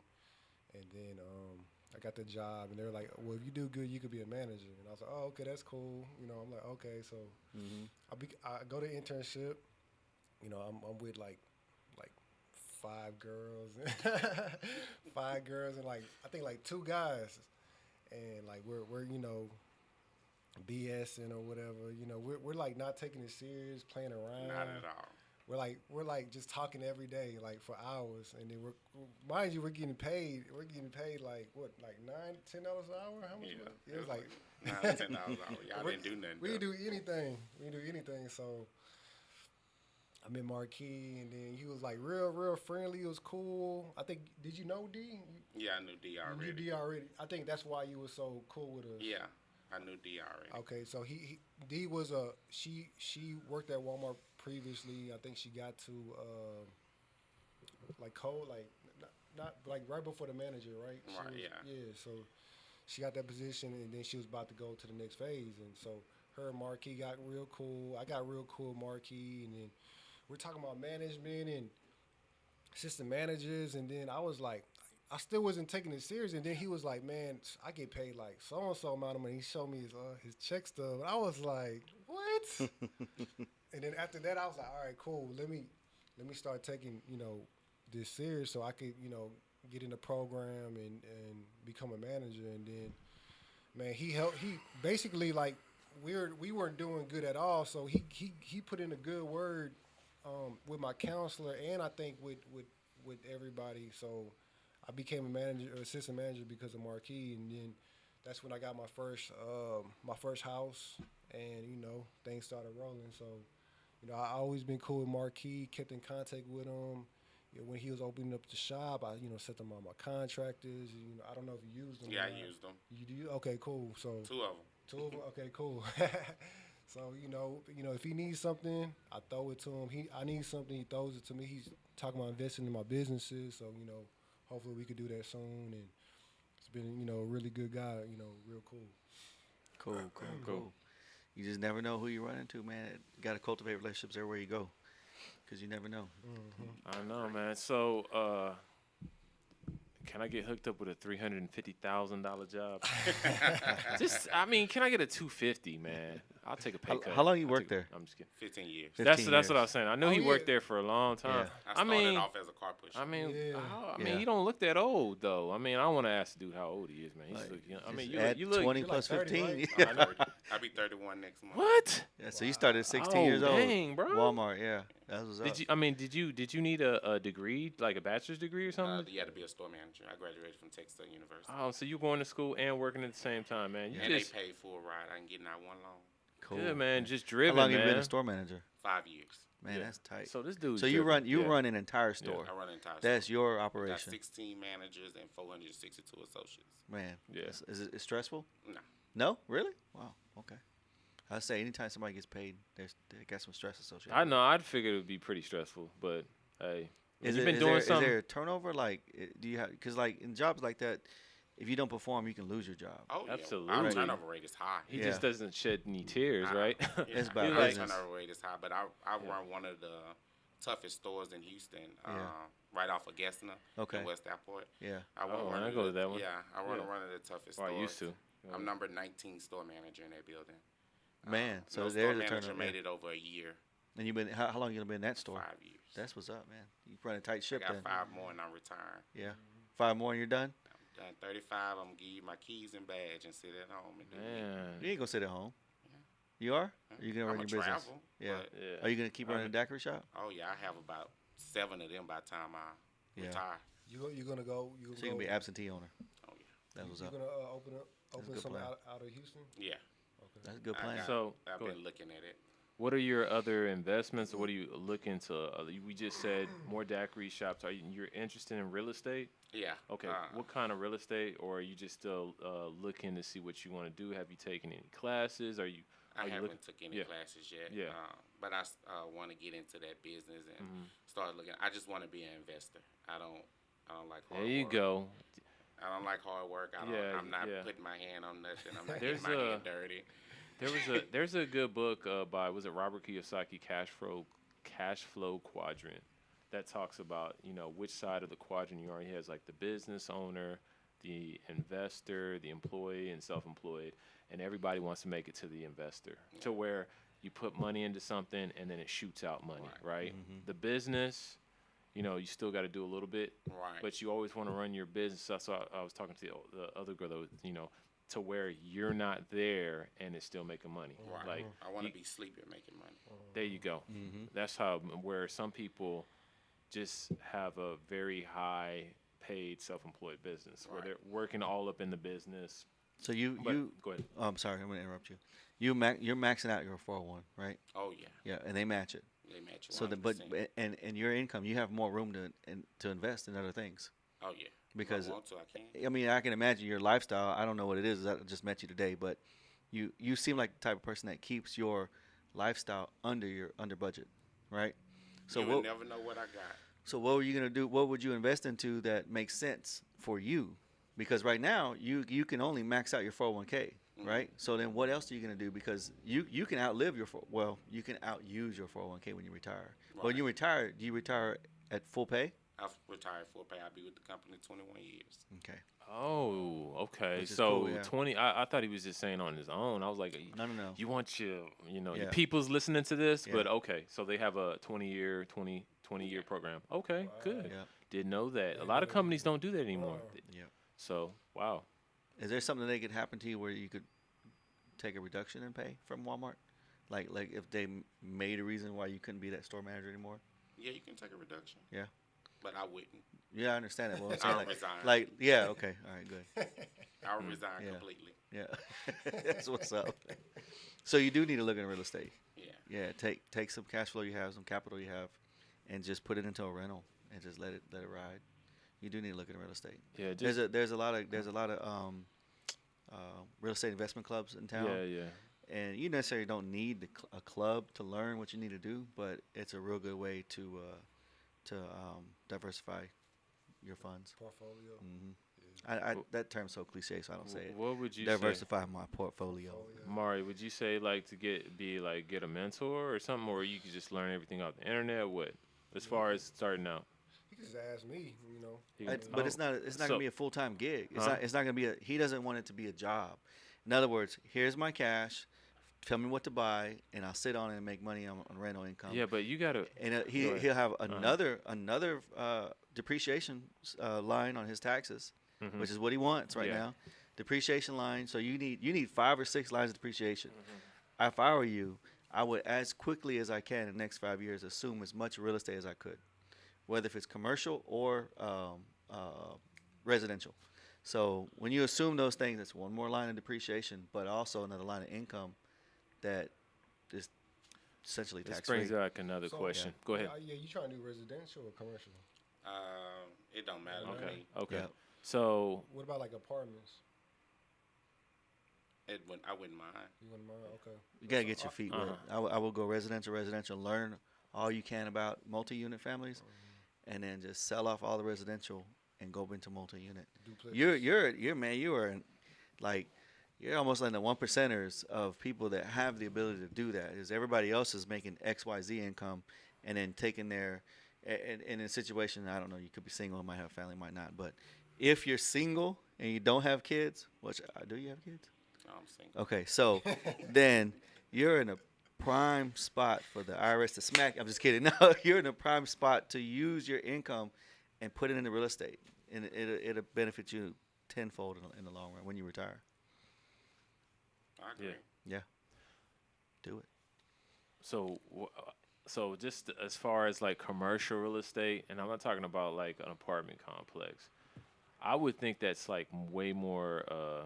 S3: and then I got the job, and they were like, well, if you do good, you could be a manager. And I was like, oh, okay, that's cool. I'm like, okay, so.
S2: Mm-hmm.
S3: I go to internship. I'm with like 5 girls, 5 girls, and like I think like 2 guys, and like we're BSing or whatever. We're like not taking it serious, playing around.
S1: Not at all.
S3: We're like just talking every day, like for hours, and then mind you, we're getting paid. We're getting paid like what, like $9-10 an hour? How much?
S1: Yeah.
S3: It was like
S1: $9 to $10 an hour. Y'all didn't do nothing.
S3: we
S1: though.
S3: didn't do anything. We didn't do anything. So I'm in Marquee, and then he was like real friendly. It was cool. I think, did you know D?
S1: Yeah, I knew D
S3: You
S1: already.
S3: knew D already. I think that's why you were so cool with us.
S1: Yeah, I knew D already.
S3: Okay, so he D was she worked at Walmart previously. I think she got to like not like right before the manager, right? She
S1: Right,
S3: was-
S1: yeah.
S3: Yeah, so she got that position, and then she was about to go to the next phase. And so her and Marquis got real cool. I got real cool with Marquis, and then we're talking about management and assistant managers. And then I was like, I still wasn't taking it serious. And then he was like, man, I get paid like so and so amount of money. He showed me his check stub, and I was like, what? And then after that, I was like, all right, cool. Let me start taking this serious so I could get in the program and become a manager. And then, man, he helped. He basically like we weren't doing good at all. So he put in a good word with my counselor, and I think with everybody. So I became a manager, assistant manager because of Marquis, and then that's when I got my first house, and things started rolling. So I always been cool with Marquis, kept in contact with him. When he was opening up the shop, I sent them all my contractors. I don't know if you used them.
S1: Yeah, I used them.
S3: You do? Okay, cool. So
S1: Two of them.
S3: Two of them. Okay, cool. So if he needs something, I throw it to him. I need something, he throws it to me. He's talking about investing in my businesses. So hopefully we could do that soon. And it's been a really good guy. Real cool.
S2: Cool. You just never know who you run into, man. You got to cultivate relationships everywhere you go, because you never know.
S4: I know, man. So, can I get hooked up with a $350,000 job? Can I get a $250,000, man? I'll take a pay cut.
S2: How long you worked there?
S4: I'm just kidding.
S1: 15 years.
S2: 15
S4: That's what I was saying. I knew he worked there for a long time.
S2: Yeah.
S1: I started off as a car pusher.
S4: You don't look that old though. I don't want to ask the dude how old he is, man. He's you look
S2: 20 plus
S3: 30,
S2: 15.
S3: right?
S2: Yeah.
S1: I'll be 31 next month.
S4: What?
S2: Yeah, so you started at 16 years old.
S4: Dang, bro.
S2: Walmart, yeah. That was up.
S4: Did you need a degree, like a bachelor's degree or something?
S1: You had to be a store manager. I graduated from Texas State University.
S4: Oh, so you going to school and working at the same time, man.
S1: And they paid full ride. I can get not one loan.
S2: Cool.
S4: Good, man. Just driven,
S2: How long
S4: man.
S2: you been a store manager?
S1: 5 years.
S2: Man, that's tight.
S4: So this dude.
S2: So you run an entire store.
S1: I run an entire store.
S2: That's your
S1: I got
S2: operation.
S1: 16 managers and 462 associates.
S2: Man,
S4: Yeah.
S2: Is it stressful?
S1: No.
S2: No, really? Wow. Okay. I say anytime somebody gets paid, they got some stress associated.
S4: I know. I'd figured it would be pretty stressful, but hey,
S2: Is
S4: you've
S2: it-
S4: been doing
S2: is
S4: something.
S2: there a turnover? Like, do you have? Because like in jobs like that, if you don't perform, you can lose your job.
S1: Oh, yeah.
S4: Absolutely.
S1: Our turnover rate is high.
S4: He
S2: Yeah.
S4: just doesn't shed any tears, right?
S2: It's
S1: Yeah,
S2: about
S1: our
S2: business.
S1: turnover rate is high, but I run one of the toughest stores in Houston, right off of Gessner
S2: Okay.
S1: in West Airport.
S2: Yeah.
S1: I run
S4: Oh,
S1: one
S4: I
S1: of
S4: go
S1: the-
S4: to that one.
S1: Yeah, I run
S4: Yeah.
S1: one of the toughest
S4: Or
S1: stores.
S4: I used to.
S1: I'm number 19 store manager in that building.
S2: Man, so
S1: no
S2: there's
S1: store
S2: a
S1: manager
S2: turnover.
S1: made it over a year,
S2: And you've been how long you gonna be in that store?
S1: 5 years.
S2: That's what's up, man. You run a tight
S1: I
S2: ship
S1: got
S2: then.
S1: 5 more and I'm retired.
S2: Yeah. 5 more and you're done.
S1: I'm done 35. I'm gonna give you my keys and badge and sit at home and do it.
S4: Man.
S2: You ain't gonna sit at home. You are? Or you gonna run
S1: I'm
S2: your
S1: gonna
S2: business?
S1: travel.
S2: Yeah.
S1: but-
S4: Yeah.
S2: Are you gonna keep running a daiquiri shop?
S1: oh yeah, I have about 7 of them by the time I
S2: Yeah.
S1: retire.
S3: You're gonna go.
S2: So you can be absentee owner.
S1: Oh yeah.
S2: That was
S3: You're
S2: up.
S3: gonna open
S2: good
S3: some
S2: plan.
S3: out of Houston.
S1: Yeah.
S2: That's a good
S1: I
S2: plan.
S1: got-
S4: So,
S1: I've
S4: go
S1: been
S4: ahead.
S1: looking at it.
S4: What are your other investments? What are you looking to? We just said more daiquiri shops. You're interested in real estate?
S1: Yeah.
S4: Okay. What kind of real estate, or are you just still looking to see what you want to do? Have you taken any classes? Are you?
S1: I
S4: Are you
S1: haven't
S4: looking-
S1: took any
S4: Yeah.
S1: classes yet.
S4: Yeah.
S1: But I want to get into that business and
S4: Mm-hmm.
S1: start looking. I just want to be an investor. I don't like hard
S4: There you
S1: work.
S4: go.
S1: I don't like hard work.
S4: Yeah,
S1: I'm not
S4: yeah.
S1: putting my hand on nothing. I'm not
S4: There's
S1: getting my
S4: a-
S1: hand dirty.
S4: There's a good book by Robert Kiyosaki, Cash Flow Quadrant, that talks about which side of the quadrant you are. He has like the business owner, the investor, the employee, and self-employed, and everybody wants to make it to the investor, to where you put money into something and then it shoots out money, right? The business, you still got to do a little bit,
S1: Right.
S4: but you always want to run your business. That's why I was talking to the other girl that was, to where you're not there and it's still making money.
S1: Right.
S4: Like
S1: I want
S4: you-
S1: to be sleeping making money.
S4: there you go. That's how where some people just have a very high paid self-employed business where
S1: Right.
S4: they're working all up in the business.
S2: So you
S4: But
S2: you
S4: go ahead.
S2: oh, I'm sorry, I'm gonna interrupt you. You're maxing out your 401, right?
S1: Oh yeah.
S2: Yeah, and they match it.
S1: They match.
S2: So the
S1: 100%.
S2: and your income, you have more room to invest in other things.
S1: Oh yeah.
S2: Because
S1: if I want to, I can.
S2: I mean, I can imagine your lifestyle. I don't know what it is. I just met you today, but you seem like the type of person that keeps your lifestyle under budget, right? So
S1: You would
S2: what
S1: never know what I got.
S2: so what were you gonna do? What would you invest into that makes sense for you? Because right now you can only max out your 401k,
S1: Mhm.
S2: right? So then what else are you gonna do? Because you can outlive your you can outuse your 401k when you retire. But when
S1: Right.
S2: you retire, do you retire at full pay?
S1: I've retired full pay. I'll be with the company 21 years.
S2: Okay.
S4: Oh, okay.
S2: Which is
S4: So
S2: cool, yeah.
S4: 20. I thought he was just saying on his own. I was like,
S2: No.
S4: you want your your
S2: Yeah.
S4: people's listening to this,
S2: Yeah.
S4: but okay. So they have a 20-year program. Okay,
S3: Wow.
S4: good.
S2: Yeah.
S4: Didn't know that. A
S3: Didn't
S4: lot
S3: know
S4: of
S3: that
S4: companies
S3: either.
S4: don't do that anymore.
S3: Wow.
S2: Yeah.
S4: So wow.
S2: Is there something that could happen to you where you could take a reduction in pay from Walmart? Like if they made a reason why you couldn't be that store manager anymore?
S1: Yeah, you can take a reduction.
S2: Yeah.
S1: But I wouldn't.
S2: Yeah, I understand that. Well, I'm
S1: I'll
S2: saying
S1: resign.
S2: yeah, okay, all right, good.
S1: I'll resign
S2: yeah.
S1: completely.
S2: Yeah, that's what's up. So you do need to look in real estate.
S1: Yeah.
S2: Yeah, take some cash flow you have, some capital you have, and just put it into a rental and just let it ride. You do need to look at real estate.
S4: Yeah, just
S2: There's a lot of real estate investment clubs in town.
S4: yeah.
S2: And you necessarily don't need a club to learn what you need to do, but it's a real good way to diversify your funds.
S3: Portfolio.
S2: That term's so cliche, so I don't say it.
S4: What would you
S2: Diversify my portfolio.
S4: say, Mari? Would you say like to get a mentor or something, or you could just learn everything off the internet? What, as far as starting out?
S3: He could just ask me, you know.
S2: But it's not gonna be a full time gig. It's not gonna be he doesn't want it to be a job. In other words, here's my cash. Tell me what to buy, and I'll sit on it and make money on rental income.
S4: Yeah, but you gotta.
S2: And he'll have another depreciation line on his taxes,
S4: Mhm.
S2: which is what he wants right
S4: Yeah.
S2: now. Depreciation line. So you need 5 or 6 lines of depreciation. If I were you, I would, as quickly as I can in the next 5 years, assume as much real estate as I could, whether if it's commercial or residential. So when you assume those things, it's one more line of depreciation, but also another line of income that is essentially
S4: This
S2: tax free.
S4: brings back another
S3: So-
S4: question. Go ahead.
S3: Yeah, you trying to do residential or commercial?
S1: It don't matter to
S4: Okay.
S1: me.
S4: Okay.
S2: Yeah.
S4: So
S3: What about like apartments?
S1: I wouldn't mind.
S3: You wouldn't mind? Okay.
S2: You gotta get your feet wet.
S4: Uh-huh.
S2: I will go residential, learn all you can about multi-unit families, and then just sell off all the residential and go into multi-unit.
S3: Duplex.
S2: You're almost like the 1%ers of people that have the ability to do that. Is everybody else is making XYZ income, and then taking their and in a situation, I don't know, you could be single, might have a family, might not, but if you're single and you don't have kids, which do you have kids?
S1: No, I'm single.
S2: Okay, so then you're in a prime spot for the IRS to smack. I'm just kidding. No, you're in a prime spot to use your income and put it into real estate, and it'll benefit you tenfold in the long run when you retire.
S1: I agree.
S4: Yeah.
S2: Do it.
S4: So just as far as like commercial real estate, and I'm not talking about like an apartment complex, I would think that's like way more.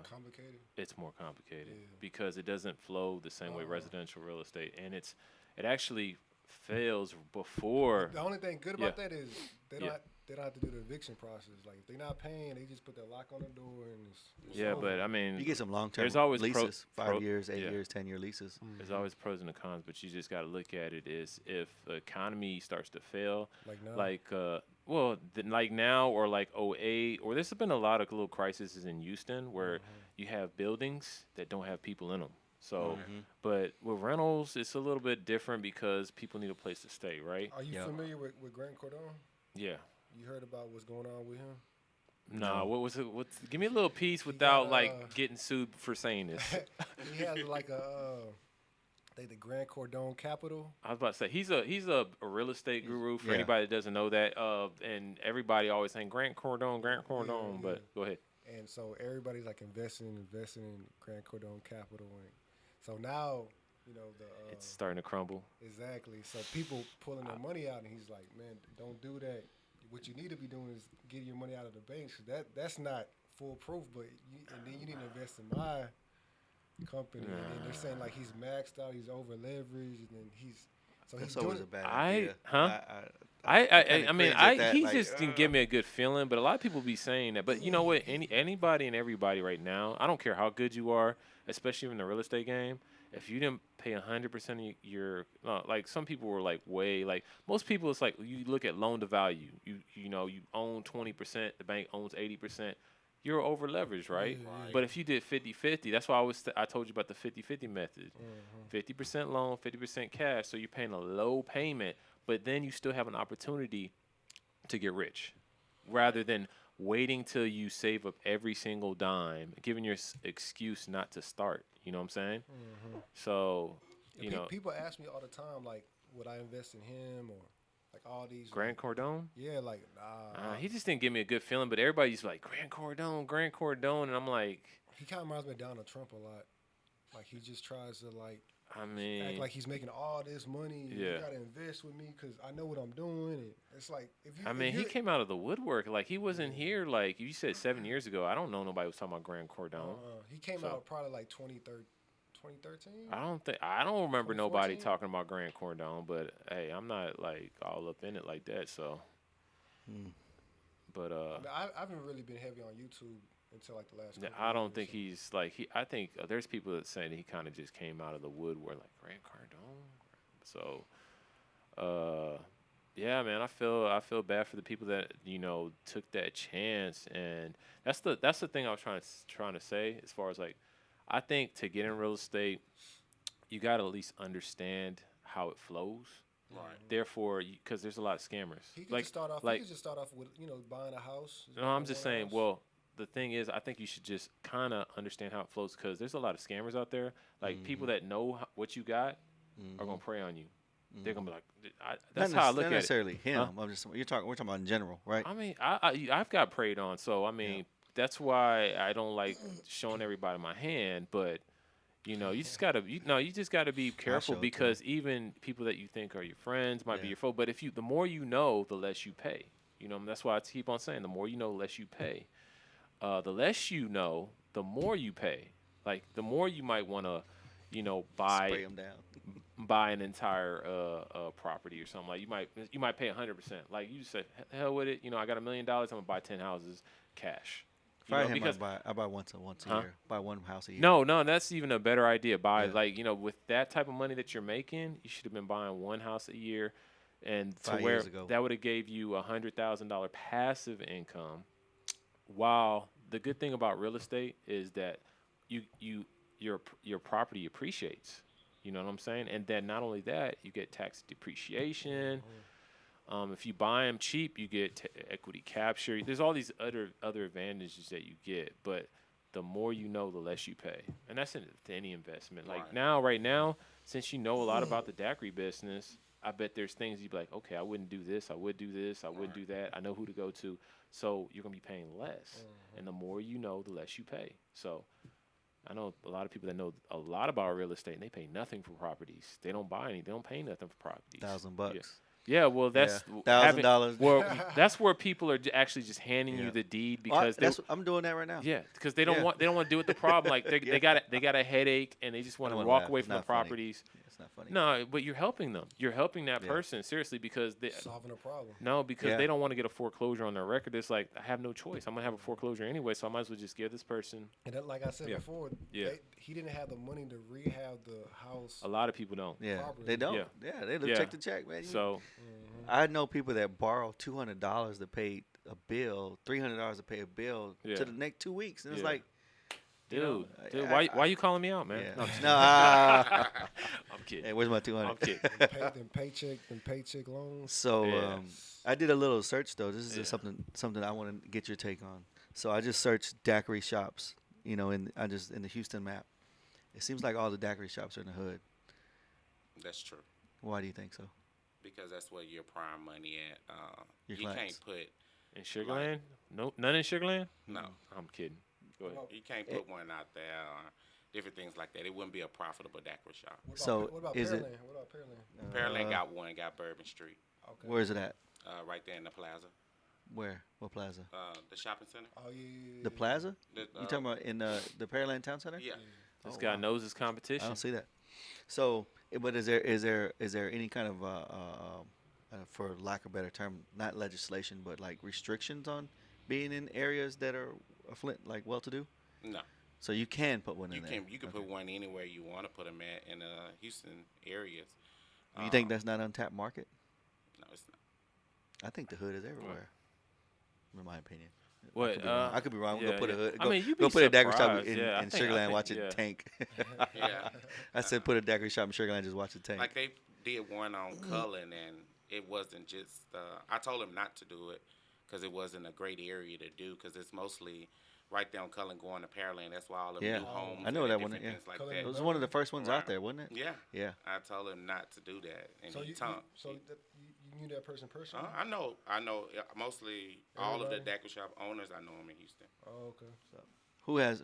S3: Complicated.
S4: It's more complicated
S3: Yeah.
S4: because it doesn't flow the same way residential real estate, and it actually fails before.
S3: The only thing good about that is they don't have to do the eviction process. Like if they're not paying, they just put that lock on the door and it's
S4: Yeah,
S3: over.
S4: but I mean,
S2: You get some long-term
S4: There's always
S2: leases, 5
S4: pro-
S2: years, 8
S4: yeah.
S2: years, 10-year leases.
S4: there's always pros and the cons, but you just got to look at it as if the economy starts to fail,
S3: Like now.
S4: like now or like '08, or there's been a lot of little crises in Houston where you have buildings that don't have people in them. So, but with rentals, it's a little bit different because people need a place to stay, right?
S3: Are you
S2: Yeah.
S3: familiar with Grant Cardone?
S4: Yeah.
S3: You heard about what's going on with him?
S4: No, what was it? Give me a little piece without
S3: got,
S4: like getting sued for saying this.
S3: He has like the Grant Cardone Capital.
S4: I was about to say he's a real estate guru for
S2: Yeah.
S4: anybody that doesn't know that. And everybody always saying Grant Cardone,
S3: Yeah.
S4: but go ahead.
S3: And so everybody's like investing in Grant Cardone Capital. And so now,
S4: It's starting to crumble.
S3: exactly. So people pulling their money out, and he's like, man, don't do that. What you need to be doing is get your money out of the bank. So that's not foolproof, and then you need to invest in my company. And then they're saying like he's maxed out, he's over leveraged, and then he's
S2: That's
S3: doing
S2: always
S3: it.
S2: a bad idea.
S4: I mean,
S2: cringe at that,
S4: he
S2: like,
S4: just didn't give me a good feeling, but a lot of people be saying that. But you know what? Anybody and everybody right now, I don't care how good you are, especially in the real estate game. If you didn't pay 100% of your, like some people were like most people, it's like you look at loan to value. You own 20%, the bank owns 80%. you're over leveraged, right?
S1: Right.
S4: But if you did 50-50, that's why I told you about the 50-50 method. 50% loan, 50% cash, so you're paying a low payment, but then you still have an opportunity to get rich, rather than waiting till you save up every single dime, giving your excuse not to start. You know what I'm saying? So, you know,
S3: people ask me all the time, like, would I invest in him or like all these
S4: Grant
S3: like,
S4: Cardone.
S3: yeah, like nah.
S4: He just didn't give me a good feeling, but everybody's like Grant Cardone, and I'm like,
S3: He kind of reminds me of Donald Trump a lot. Like he just tries to like
S4: I mean,
S3: act like he's making all this money. And
S4: Yeah.
S3: You gotta invest with me because I know what I'm doing. And it's like if you.
S4: I mean, he came out of the woodwork. Like he wasn't here. Like you said 7 years ago. I don't know nobody was talking about Grant Cardone.
S3: He came
S4: So-
S3: out probably like 2013.
S4: I don't remember nobody
S3: 2014?
S4: talking about Grant Cardone. But hey, I'm not like all up in it like that. So, but
S3: I mean, I haven't really been heavy on YouTube until like the last. couple
S4: I don't
S3: years,
S4: think
S3: so.
S4: he's like he. I think there's people that say that he kind of just came out of the woodwork, like Grant Cardone. So, yeah, man, I feel bad for the people that took that chance, and that's the thing I was trying to say as far as like, I think to get in real estate, you got to at least understand how it flows.
S1: Right.
S4: Therefore, because there's a lot of scammers.
S3: He could
S4: Like,
S3: just start off.
S4: like
S3: He could just start off with buying a house.
S4: no, I'm just
S3: one
S4: saying.
S3: house.
S4: Well, the thing is, I think you should just kind of understand how it flows because there's a lot of scammers out there. Like people that know what you got are gonna prey on you. They're gonna be like, that's how I look
S2: not
S4: at it.
S2: necessarily him.
S4: Huh?
S2: I'm just we're talking about in general, right?
S4: I mean, I've got preyed on, so I mean, that's why I don't like showing everybody my hand. But you just gotta be careful
S2: show it to
S4: because even people that you think are your friends might be
S2: Yeah.
S4: your foe. But the more you know, the less you pay. That's why I keep on saying the more you know, the less you pay. The less you know, the more you pay. Like the more you might want to,
S2: Spray him down.
S4: buy an entire property or something. Like you might pay 100%. Like you just say, hell with it. I got $1 million. I'm gonna buy 10 houses cash.
S2: If I had him,
S4: Because
S2: I buy once a
S4: Huh?
S2: year. Buy one house a year.
S4: no, that's even a better idea. Buy
S2: Yeah.
S4: with that type of money that you're making, you should have been buying one house a year, and to
S2: 5
S4: where
S2: years ago.
S4: that would have gave you $100,000 passive income. While the good thing about real estate is that your property appreciates. You know what I'm saying? And then not only that, you get tax depreciation. If you buy them cheap, you get equity capture. There's all these other advantages that you get, but the more you know, the less you pay, and that's in any investment. Like right now, since you know a lot about the daiquiri business, I bet there's things you'd be like, okay, I wouldn't do this, I would do this, I wouldn't do that. I know who to go to, so you're gonna be paying less, and the more you know, the less you pay. So I know a lot of people that know a lot about real estate, and they pay nothing for properties. They don't buy any. They don't pay nothing for properties.
S2: $1,000.
S4: Yeah, well, that's
S2: $1,000.
S4: Well, that's where people are actually just handing you
S2: Yeah.
S4: the deed
S2: Well,
S4: because
S2: I'm doing that right now.
S4: because they don't want to deal with the problem. Like they got a headache and they just want to
S2: don't wanna
S4: walk
S2: laugh.
S4: away
S2: It's
S4: from the
S2: not funny.
S4: properties.
S2: It's not funny.
S4: No, but you're helping them. You're helping that
S2: Yeah.
S4: person seriously because
S3: solving a problem.
S4: because
S2: Yeah.
S4: they don't want to get a foreclosure on their record. It's like I have no choice. I'm gonna have a foreclosure anyway, so I might as well just give this person.
S3: And then, like I said before,
S4: Yeah.
S3: he didn't have the money to rehab the house.
S4: A lot of people don't.
S2: Yeah,
S3: Property.
S2: they don't.
S4: Yeah.
S2: Yeah, they
S4: Yeah.
S2: check the check, man.
S4: So
S2: I know people that borrow $200 to pay a bill, $300 to pay a bill
S4: Yeah.
S2: to the next 2 weeks, and it's
S4: Yeah.
S2: like, you know,
S4: Dude,
S2: I-
S4: why you calling me out, man?
S2: yeah.
S4: No, I'm just-
S2: No,
S4: I'm kidding.
S2: hey, where's my 200?
S4: I'm kidding.
S3: Them paycheck loans.
S2: So
S4: Yeah.
S2: I did a little search though. This is
S4: Yeah.
S2: something I want to get your take on. So I just searched daiquiri shops, in the Houston map. It seems like all the daiquiri shops are in the hood.
S1: That's true.
S2: Why do you think so?
S1: Because that's where your prime money at.
S2: Your
S1: You
S2: clients.
S1: can't put
S4: In Sugarland? No, none in Sugarland?
S1: no.
S4: I'm kidding. Go ahead.
S1: You can't put one out there. Or different things like that. It wouldn't be a profitable daiquiri shop.
S2: So,
S3: what about
S2: is it-
S3: Pearland? What about Pearland?
S1: Pearland got one. Got Bourbon Street.
S3: Okay.
S2: Where is it at?
S1: Right there in the plaza.
S2: Where? What plaza?
S1: The shopping center.
S3: Oh yeah.
S2: The plaza?
S1: The,
S2: You talking about in the Pearland Town Center?
S1: Yeah.
S4: This
S2: Oh,
S4: guy
S2: wow.
S4: knows his
S2: I
S4: competition.
S2: don't see that. So, but is there any kind of for lack of a better term, not legislation, but like restrictions on being in areas that are like well-to-do?
S1: No.
S2: So you can put one
S1: You
S2: in there.
S1: can
S2: Okay.
S1: put one anywhere you want to put them at in Houston areas.
S2: You think that's not untapped market?
S1: No, it's not.
S2: I think the hood is everywhere, in my opinion.
S4: What?
S2: I could be wrong.
S4: Yeah,
S2: Go put a
S4: yeah.
S2: hood.
S4: I
S2: Go,
S4: mean, you'd
S2: go
S4: be
S2: put a daiquiri shop
S4: surprised.
S2: in,
S4: Yeah, I
S2: in
S4: think-
S2: Sugar
S4: I
S2: Land
S4: think-
S2: watching
S4: yeah.
S2: Tank.
S1: Yeah.
S2: I said put a daiquiri shop in Sugar Land, just watch the Tank.
S1: Like they did one on Cullen, and it wasn't just. I told him not to do it because it wasn't a great area to do because it's mostly right there on Cullen going to Pearland. That's why all the
S2: Yeah.
S1: new homes.
S2: I know
S1: and
S2: that one,
S1: different
S2: yeah.
S1: things like
S3: Cullen
S1: that.
S2: It was one of the first ones
S1: Right.
S2: out there, wasn't it?
S1: Yeah.
S2: Yeah.
S1: I told him not to do that, and
S3: So
S1: he
S3: you
S1: tunk.
S3: you knew that person personally?
S1: I know. Mostly all of the
S3: Everybody?
S1: daiquiri shop owners. I know them in Houston.
S3: Oh, okay.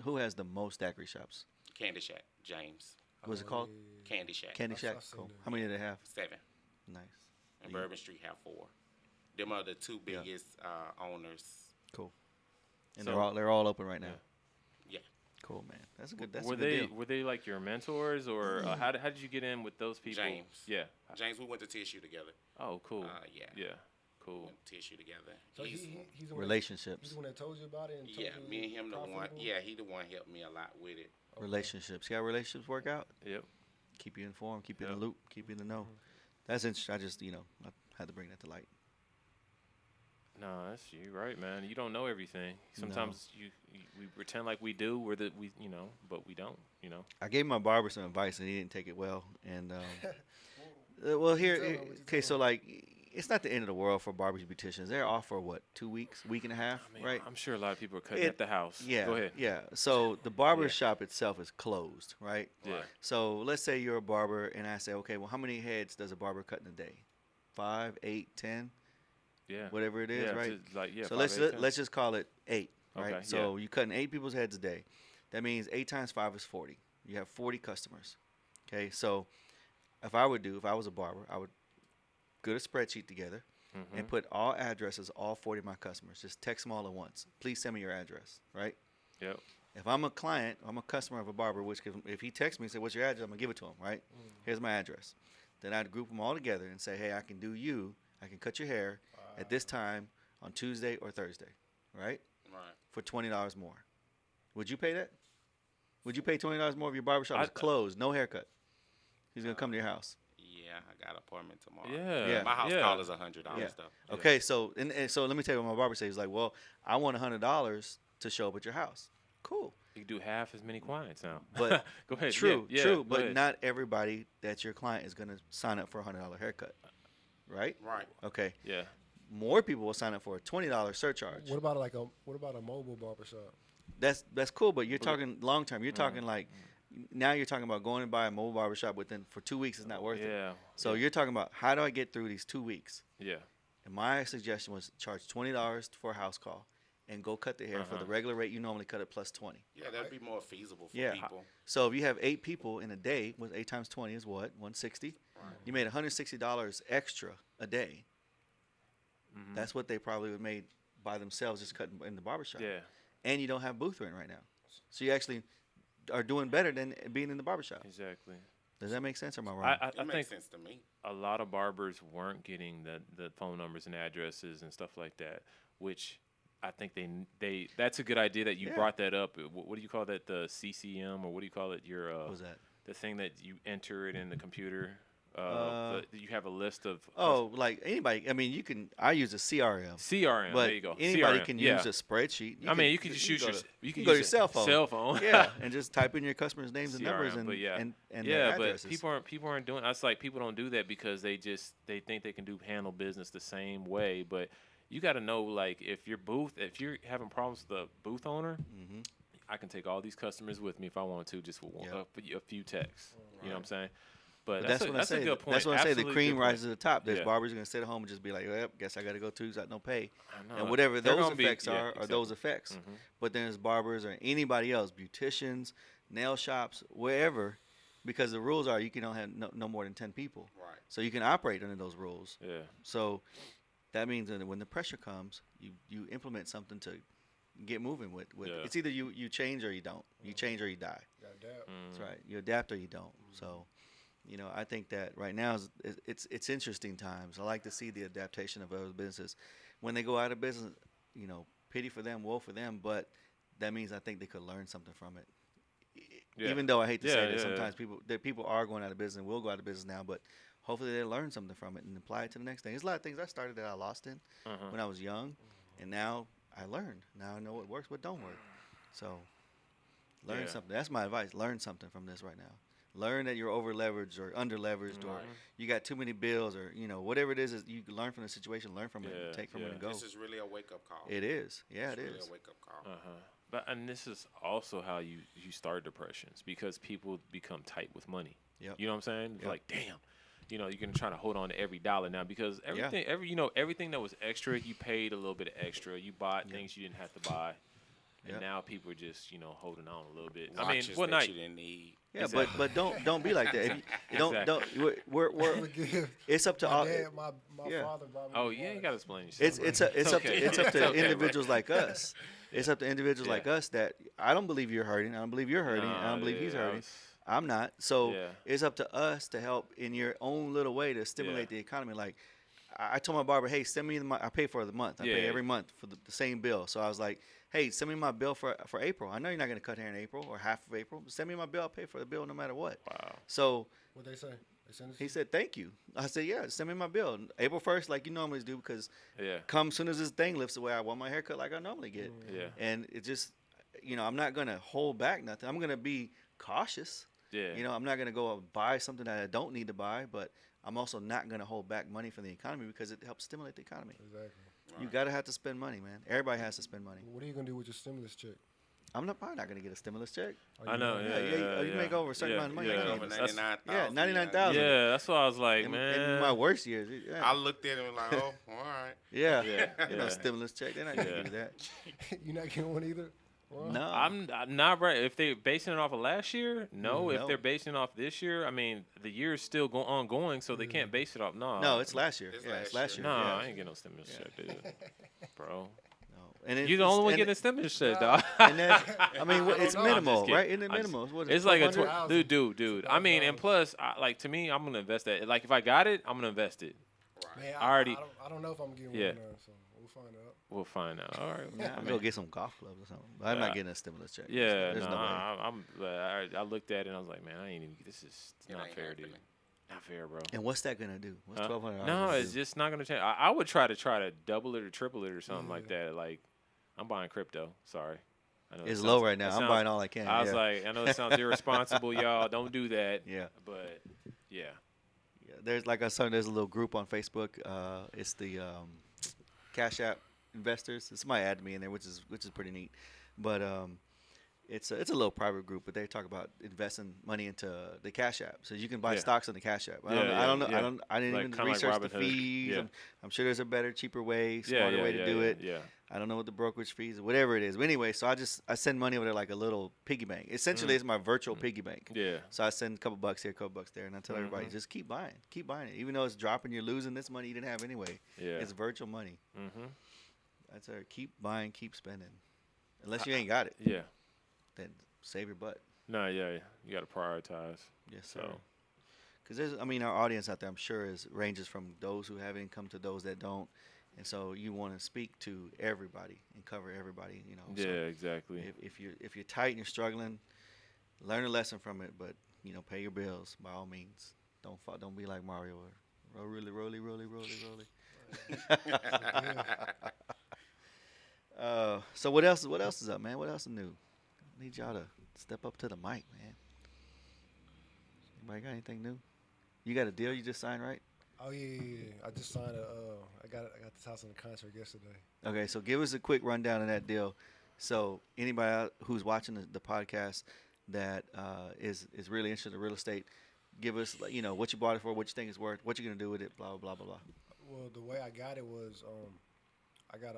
S2: Who has the most daiquiri shops?
S1: Candy Shack, James.
S2: What's it called?
S3: Yeah.
S1: Candy Shack,
S2: Candy
S3: I've
S2: Shack.
S3: seen
S2: Cool.
S3: them.
S2: How many do they have?
S1: 7.
S2: Nice.
S1: And
S2: Yeah.
S1: Bourbon Street have 4. Them are the 2
S2: Yeah.
S1: biggest owners.
S2: Cool. And
S4: So-
S2: they're all open right now.
S1: Yeah.
S2: Cool, man. That's a good. That's
S4: were
S2: a good
S4: they
S2: deal.
S4: were they like your mentors, or how did you get in with those people?
S1: James.
S4: Yeah.
S1: James, we went to TSU together.
S4: Oh, cool.
S1: Yeah.
S4: Yeah.
S1: We
S4: Cool.
S1: went to TSU together.
S3: So he's the one He's
S2: Relationships.
S3: the one that told you about it. And told
S1: Yeah,
S3: you
S1: me and him the one.
S3: profitable?
S1: Yeah, he the one helped me a lot with it.
S3: Okay.
S2: Relationships. See how relationships work out?
S4: Yep.
S2: Keep you informed. Keep you in
S4: Yep.
S2: the loop. Keep you in the know. That's interesting. I just I had to bring that to light.
S4: No, that's you right, man. You don't know everything. Sometimes we pretend like we do, but we don't.
S2: I gave my barber some advice and he didn't take it well. And well, here,
S3: What you tell him?
S2: okay, so like, it's not the end of the world for barbers and beauticians. They're off for what, 2 weeks, week and a half,
S4: I mean,
S2: right?
S4: I'm sure a lot of people are cutting
S2: It-
S4: at the house.
S2: Yeah,
S4: Go ahead.
S2: yeah. So the barber
S4: Yeah.
S2: shop itself is closed, right?
S4: Yeah.
S2: So let's say you're a barber, and I say, okay, well, how many heads does a barber cut in a day? 5, 8, 10,
S4: Yeah.
S2: whatever it is,
S4: yeah,
S2: right?
S4: so
S2: So let's just call it 8, right?
S4: Okay,
S2: So you're cutting 8 people's heads a day. That means 8 times 5 is 40. You have 40 customers. Okay, so if I was a barber, I would get a spreadsheet together and put all addresses, all 40 of my customers. Just text them all at once. Please send me your address, right?
S4: Yep.
S2: If I'm a client, I'm a customer of a barber, which if he texts me and say, what's your address, I'm going to give it to him, right? Here's my address. Then I'd group them all together and say, hey, I can cut your hair at this time on Tuesday or Thursday, right?
S1: Right.
S2: For $20 more. Would you pay that? Would you pay $20 more if your barbershop was
S4: I-
S2: closed, no haircut? He's going to come to your house.
S1: Yeah, I got an appointment tomorrow.
S4: Yeah.
S2: Yeah.
S1: My house
S4: yeah.
S1: call is $100
S2: Yeah.
S1: though.
S2: Okay, so and so let me tell you what my barber says. He's like, well, I want $100 to show up at your house. Cool.
S4: You can do half as many clients now.
S2: But
S4: go ahead.
S2: True,
S4: yeah,
S2: true,
S4: go
S2: but
S4: ahead.
S2: not everybody that's your client is going to sign up for a $100 haircut, right?
S1: Right.
S2: Okay,
S4: Yeah.
S2: more people will sign up for a $20 surcharge.
S3: What about a mobile barbershop?
S2: That's cool, but you're talking long term. You're talking like now you're talking about going and buy a mobile barbershop within for 2 weeks is not worth it.
S4: Yeah.
S2: So you're talking about how do I get through these 2 weeks?
S4: Yeah.
S2: And my suggestion was charge $20 for a house call and go cut the hair for the regular rate you normally cut it plus 20.
S1: Yeah, that'd be more feasible for
S2: Yeah.
S1: people.
S2: So if you have 8 people in a day, with 8 times 20 is what? 160. You made $160 extra a day. That's what they probably would made by themselves just cutting in the barbershop.
S4: Yeah.
S2: And you don't have booth rent right now. So you actually are doing better than being in the barbershop.
S4: Exactly.
S2: Does that make sense or am I wrong?
S4: I
S1: It
S4: think
S1: makes sense to me.
S4: a lot of barbers weren't getting the phone numbers and addresses and stuff like that, which I think they that's a good idea that you
S2: Yeah.
S4: brought that up. What do you call that? The CCM, or what do you call it? Your
S2: What was that?
S4: the thing that you enter it in the computer. You have a list of
S2: Oh, like anybody. I mean, I use a CRM.
S4: CRM.
S2: But
S4: there you go.
S2: anybody
S4: CRM,
S2: can
S4: yeah.
S2: use a spreadsheet.
S4: You can just use
S2: go
S4: your
S2: to-
S4: you
S2: you
S4: can
S2: go to
S4: use
S2: your
S4: it-
S2: cell phone.
S4: Cell phone.
S2: Yeah, and just type in your customers' names and numbers
S4: CRM,
S2: and
S4: but yeah.
S2: and their
S4: Yeah, but
S2: addresses.
S4: people aren't doing. It's like people don't do that because they think they can handle business the same way. But you got to know, like, if you're having problems with the booth owner, I can take all these customers with me if I want to, just with a few texts. You know what I'm saying? But
S2: That's
S4: a,
S2: when
S4: that's
S2: I say
S4: a good point.
S2: that's when I say the
S4: Absolutely
S2: cream
S4: good point.
S2: rises to the top. There's
S4: Yeah.
S2: barbers are gonna sit at home and just be like, well, guess I got to go too. 'Cause I got no pay.
S4: I know.
S2: And whatever
S4: They're
S2: those
S4: gonna be-
S2: effects
S4: yeah,
S2: are
S4: exactly.
S2: those effects. But then there's barbers or anybody else, beauticians, nail shops, wherever, because the rules are you can only have no more than 10 people.
S1: Right.
S2: So you can operate under those rules.
S4: Yeah.
S2: So that means that when the pressure comes, you implement something to get moving with.
S4: Yeah.
S2: It's either you change or you don't. You change or you die.
S3: Got adapt.
S2: That's right. You adapt or you don't. So, I think that right now it's interesting times. I like to see the adaptation of other businesses. When they go out of business, pity for them, woe for them. But that means I think they could learn something from it.
S4: Yeah.
S2: Even though I hate to say
S4: Yeah,
S2: that
S4: yeah,
S2: sometimes people are going out of business and will go out of business now, but hopefully they learn something from it and apply it to the next thing. There's a lot of things I started that I lost in when I was young, and now I learned. Now I know what works, what don't work. So learn
S4: Yeah.
S2: something. That's my advice. Learn something from this right now. Learn that you're over leveraged or under leveraged or
S1: Right.
S2: you got too many bills or whatever it is you can learn from the situation, learn from it,
S4: Yeah,
S2: and take from it
S4: yeah.
S2: and go.
S1: This is really a wake up call.
S2: It is. Yeah,
S1: it's
S2: it
S1: really
S2: is.
S1: a wake up call.
S4: And this is also how you start depressions because people become tight with money.
S2: Yep.
S4: You know what I'm saying? It's
S2: Yep.
S4: like, damn, you're gonna try to hold on to every dollar now because everything that was extra, you paid a little bit of extra. You bought things you didn't have to buy, and
S2: Yep.
S4: now people are just holding on a little bit.
S1: Watches
S4: what
S1: that
S4: night?
S1: you didn't need.
S2: Yeah,
S4: Exactly.
S2: but don't be like that. If you don't
S4: Exactly.
S2: we're it's up to all.
S3: My
S2: Yeah.
S3: father bought me
S4: Oh
S3: the
S4: yeah, you
S3: watch.
S4: gotta explain yourself.
S2: It's
S4: okay.
S2: up to
S4: It's okay, bro.
S2: individuals like us. It's up to individuals
S4: Yeah.
S2: like us that I don't believe you're hurting. I don't believe you're hurting. I don't believe he's hurting. I'm not. So
S4: Yeah.
S2: it's up to us to help in your own little way to stimulate the economy. Like I told my barber, hey, send me I pay for the month. I pay
S4: Yeah.
S2: every month for the same bill. So I was like, hey, send me my bill for April. I know you're not going to cut hair in April or half of April. But send me my bill. I'll pay for the bill no matter what.
S4: Wow.
S2: So
S3: What they say? They send it to
S2: he
S3: you?
S2: said, thank you. I said, yeah, send me my bill. April 1st, like you normally do, because
S4: Yeah.
S2: come soon as this thing lifts away, I want my haircut like I normally get.
S4: Yeah.
S2: And it just, I'm not going to hold back nothing. I'm going to be cautious.
S4: Yeah.
S2: I'm not going to go and buy something that I don't need to buy, but I'm also not going to hold back money from the economy because it helps stimulate the economy.
S3: Exactly.
S2: You got to have to spend money, man. Everybody has to spend money.
S3: What are you gonna do with your stimulus check?
S2: I'm probably not going to get a stimulus check.
S3: Are
S4: I
S3: you
S4: know.
S3: gonna-
S2: You make over a certain amount of money. I
S4: Yeah.
S2: can't
S1: Over
S2: even-
S4: That's-
S1: 99,000.
S2: 99,000.
S4: Yeah, that's what I was like,
S2: in
S4: man.
S2: my worst years. Yeah.
S1: I looked at it and was like, oh, all right.
S2: Yeah.
S4: Yeah,
S2: You know,
S4: yeah.
S2: stimulus check. They're not going to
S4: Yeah.
S2: give you that.
S3: You're not getting one either. Well,
S2: No.
S4: I'm not right. If they're basing it off of last year, no. If
S2: No.
S4: they're basing it off this year, I mean, the year is still ongoing, so they can't base it off.
S2: No, it's last year.
S1: It's
S2: Yeah, it's
S1: last
S2: last year.
S4: No,
S2: Yeah.
S4: I ain't getting no stimulus check, dude. Bro,
S2: No. And
S4: you're the only one
S2: and
S4: getting a stimulus check, dog.
S2: And then, I mean,
S3: don't
S2: it's
S3: know.
S2: minimal,
S4: I'm just
S2: right? Isn't it
S4: kidding. I'm just-
S2: minimal? What is it,
S4: It's like a
S3: 1200?
S4: dude. I mean, and plus, to me, I'm gonna invest that. Like, if I got it, I'm gonna invest it.
S1: Right.
S3: Man,
S4: I already-
S3: I don't know if I'm getting
S4: Yeah.
S3: one now, so we'll find out.
S4: We'll find out. All right.
S2: Yeah,
S4: I
S2: I'm
S4: mean,
S2: gonna get some golf clubs or something. But I'm
S4: Yeah.
S2: not getting a stimulus check.
S4: yeah,
S2: There's
S4: no,
S2: no way.
S4: I looked at it and I was like, man, I ain't even. This is
S1: It
S4: not
S1: ain't
S4: fair,
S1: happening.
S4: dude. Not fair, bro.
S2: And what's that gonna do? What's
S4: Huh?
S2: $1,200?
S4: No,
S2: gonna
S4: it's
S2: do?
S4: just not gonna change. I would try to double it or triple it or something like that. Like, I'm buying crypto. Sorry, I know it
S2: It's
S4: sounds-
S2: low right now.
S4: it
S2: I'm
S4: sounds-
S2: buying all I can.
S4: I was
S2: yeah.
S4: like, I know it sounds irresponsible, y'all. Don't do that.
S2: Yeah.
S4: But yeah,
S2: Yeah, there's like I saw there's a little group on Facebook. It's the Cash App investors. Somebody added me in there, which is pretty neat. But it's a little private group, but they talk about investing money into the Cash App, so you can buy
S4: Yeah.
S2: stocks on the Cash App. I
S4: Yeah,
S2: don't know.
S4: yeah.
S2: I didn't
S4: Like-
S2: even
S4: kinda like
S2: research the
S4: Robinhood.
S2: fees.
S4: Yeah.
S2: I'm sure there's a better, cheaper way,
S4: yeah,
S2: smarter
S4: yeah,
S2: way to
S4: yeah,
S2: do
S4: yeah,
S2: it.
S4: Yeah.
S2: I don't know what the brokerage fees, whatever it is. But anyway, so I send money over there like a little piggy bank. Essentially, it's my virtual piggy bank.
S4: Yeah.
S2: So I send a couple bucks here, a couple bucks there, and I tell everybody just keep buying it. Even though it's dropping, you're losing this money you didn't have anyway.
S4: Yeah.
S2: It's virtual money.
S4: Mm-hmm.
S2: That's it. Keep buying, keep spending. Unless you ain't got it,
S4: Yeah.
S2: then save your butt.
S4: No, yeah. You got to prioritize.
S2: Yes, sir.
S4: So
S2: Because our audience out there, I'm sure, ranges from those who have income to those that don't, and so you want to speak to everybody and cover everybody.
S4: yeah,
S2: So
S4: exactly.
S2: if you're tight and you're struggling, learn a lesson from it. But pay your bills by all means. Don't be like Mario or roly. So what else is up, man? What else is new? I need y'all to step up to the mic, man. Anybody got anything new? You got a deal you just signed, right?
S3: Oh yeah. I just signed I got this house on the contract yesterday.
S2: Okay, so give us a quick rundown of that deal. So anybody out who's watching the podcast that is really interested in real estate, give us what you bought it for, what you think it's worth, what you're gonna do with it, blah blah blah blah.
S3: Well, the way I got it was I got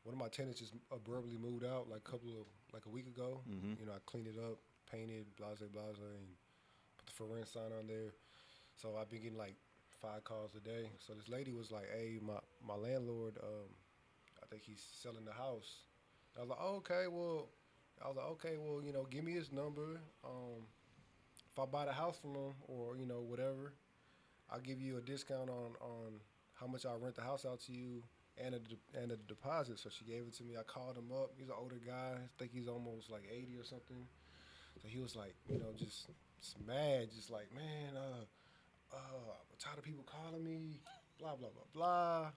S3: one of my tenants just abruptly moved out like a week ago.
S2: Mhm.
S3: I cleaned it up, painted, blase, and put the for rent sign on there. So I've been getting like 5 calls a day. So this lady was like, "Hey, my landlord, I think he's selling the house." I was like, "Oh, okay, well," give me his number. If I buy the house from him or whatever, I'll give you a discount on how much I rent the house out to you and a deposit. So she gave it to me. I called him up. He's an older guy. I think he's almost like 80 or something. So he was like, just mad, just like, man, I'm tired of people calling me, blah blah blah blah.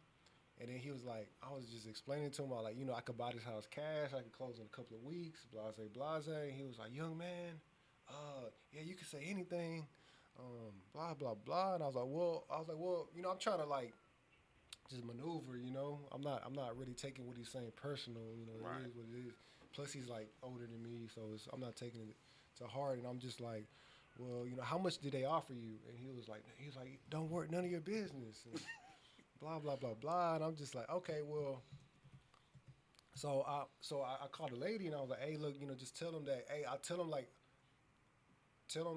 S3: And then he was like, I was just explaining to him, I was like, I could buy this house cash. I could close in a couple of weeks, blase, blase. And he was like, young man, yeah, you can say anything, blah, blah, blah. And I was like, well, I'm trying to like just maneuver, I'm not really taking what he's saying personal,
S1: Right.
S3: It is what it is. Plus he's like older than me, so I'm not taking it to heart. And I'm just like, well, how much did they offer you? And he was like, don't worry, none of your business. And blah, blah, blah, blah. And I'm just like, okay, well. So I called the lady and I was like, hey, look, just tell him that, hey, tell him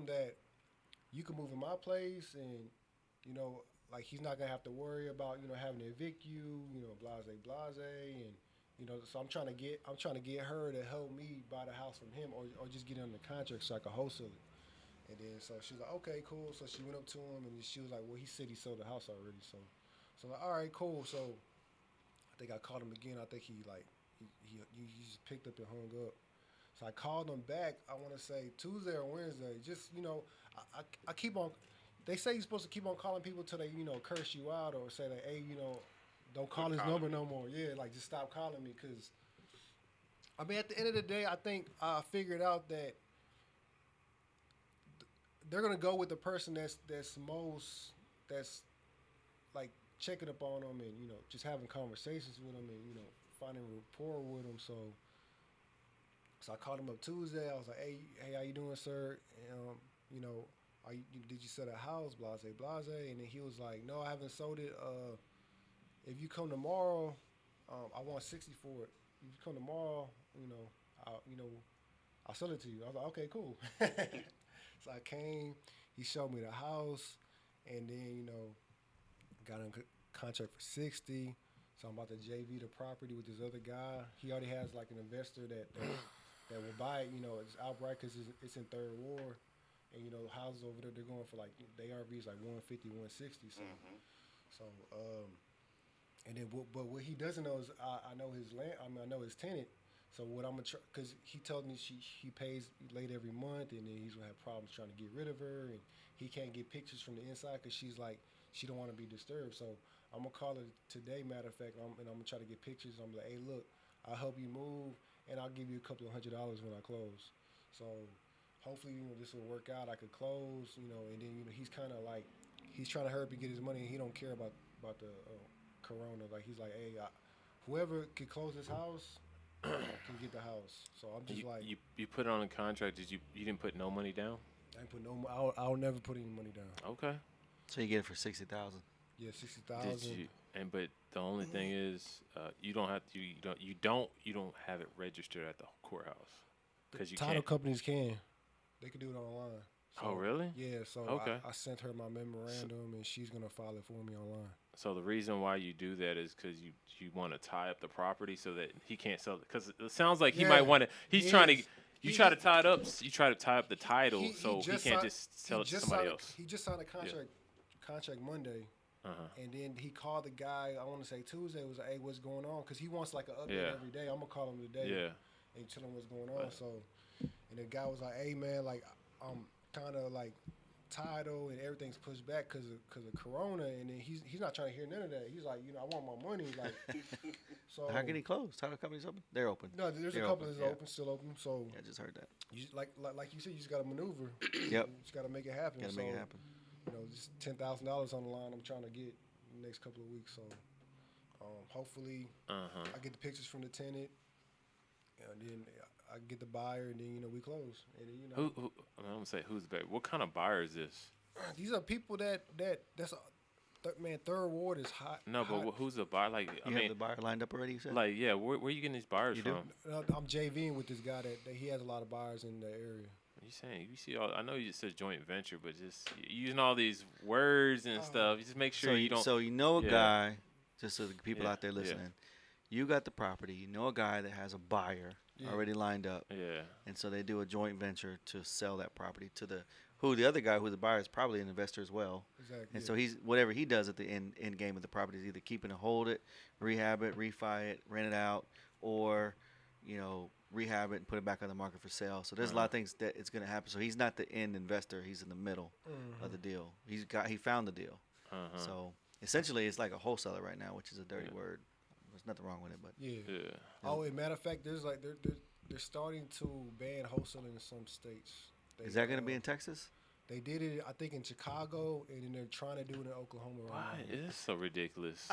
S3: that you can move in my place and, like he's not gonna have to worry about, having to evict you, blase, blase. And, so I'm trying to get her to help me buy the house from him or just get it under contract so I can wholesale it. And then so she was like, okay, cool. So she went up to him and she was like, well, he said he sold the house already. So I'm like, all right, cool. So I think I called him again. I think he just picked up and hung up. So I called him back, I want to say Tuesday or Wednesday. Just, I keep on, they say you're supposed to keep on calling people till they, curse you out or say that, hey, don't call his number no more. Yeah, like just stop calling me because, I mean, at the end of the day, I think I figured out that they're going to go with the person that's like checking up on them and, just having conversations with them and, finding rapport with them. So I called him up Tuesday. I was like, hey, how you doing, sir? Did you sell a house? Blase, blase. And then he was like, no, I haven't sold it. If you come tomorrow, I want 60 for it. If you come tomorrow, I'll sell it to you. I was like, okay, cool. So I came. He showed me the house, and then got in contract for 60. So I'm about to JV the property with this other guy. He already has like an investor that will buy it. It's outright because it's in third ward, and houses over there they're going for like the ARV is like 150, 160. So and then but what he doesn't know is I know his land. I mean I know his tenant. So what I'm gonna try, because he told me he pays late every month, and then he's gonna have problems trying to get rid of her, and he can't get pictures from the inside because she's like she don't want to be disturbed. So I'm gonna call her today, matter of fact, and I'm gonna try to get pictures. I'm like, hey, look, I'll help you move, and I'll give you a couple of $100 when I close. So hopefully this will work out. I could close, and then he's kind of like he's trying to hurry up and get his money, and he don't care about the corona. Like he's like, hey, whoever could close this house. Can get the house. So I'm just
S4: you put it on a contract. You didn't put no money down?
S3: I ain't put no. I'll never put any money down.
S4: Okay.
S2: So you get it for 60,000.
S3: Yeah, 60,000.
S4: But the only thing is, you don't have it registered at the courthouse because you
S3: title
S4: can't.
S3: companies can. They can do it online. So,
S4: oh really?
S3: Yeah. So
S4: okay.
S3: I sent her my memorandum, and she's gonna file it for me online.
S4: So the reason why you do that is because you want to tie up the property so that he can't sell it. Because it sounds like he might want to. He's trying to. You try to tie it up. You try to tie up the title so he can't just sell it to somebody else.
S3: He just signed a contract Monday. And then he called the guy. I want to say Tuesday. Was like, hey, what's going on? Because he wants like an update every day. I'm gonna call him today. Yeah. And tell him what's going on. So, and the guy was like, hey man, like I'm kind of like. Title and everything's pushed back because of Corona, and then he's not trying to hear none of that. He's like, I want my money. Like, so
S2: how can he close? Title company's open? They're open.
S3: No, there's a couple that's open, still open. So
S2: I just heard that.
S3: You like you said, you just got to maneuver.
S2: Yep.
S3: You just got to make it happen.
S2: Got to make it happen.
S3: Just $10,000 on the line. I'm trying to get in the next couple of weeks. So hopefully I get the pictures from the tenant, and then I get the buyer, and then we close. And then,
S4: who I'm gonna say who's better. What kind of buyer is this?
S3: These are people that's third ward is hot.
S4: No, but who's the buyer? Like
S2: you have the buyer lined up already. You said?
S4: Like where are you getting these buyers from?
S3: I'm JVing with this guy that he has a lot of buyers in the area.
S4: You saying you see all? I know you said joint venture, but just using all these words and stuff. You just make sure you don't.
S2: So a guy, just so the people out there listening, you got the property. You know a guy that has a buyer already lined up. Yeah. And so they do a joint venture to sell that property to the other guy who the buyer is probably an investor as well.
S3: Exactly.
S2: And so he's whatever he does at the end game of the property is either keeping it, hold it, rehab it, refi it, rent it out, or rehab it and put it back on the market for sale. So there's a lot of things that it's going to happen. So he's not the end investor. He's in the middle of the deal. He found the deal. So essentially it's like a wholesaler right now, which is a dirty
S4: Yeah.
S2: word. There's nothing wrong with it, but
S3: Yeah.
S4: Yeah.
S3: Oh, and matter of fact, there's like they're starting to ban wholesaling in some states.
S2: is that going to be in Texas?
S3: They did it, I think, in Chicago, and then they're trying to do it in Oklahoma right
S4: Why
S3: now.
S4: is so ridiculous?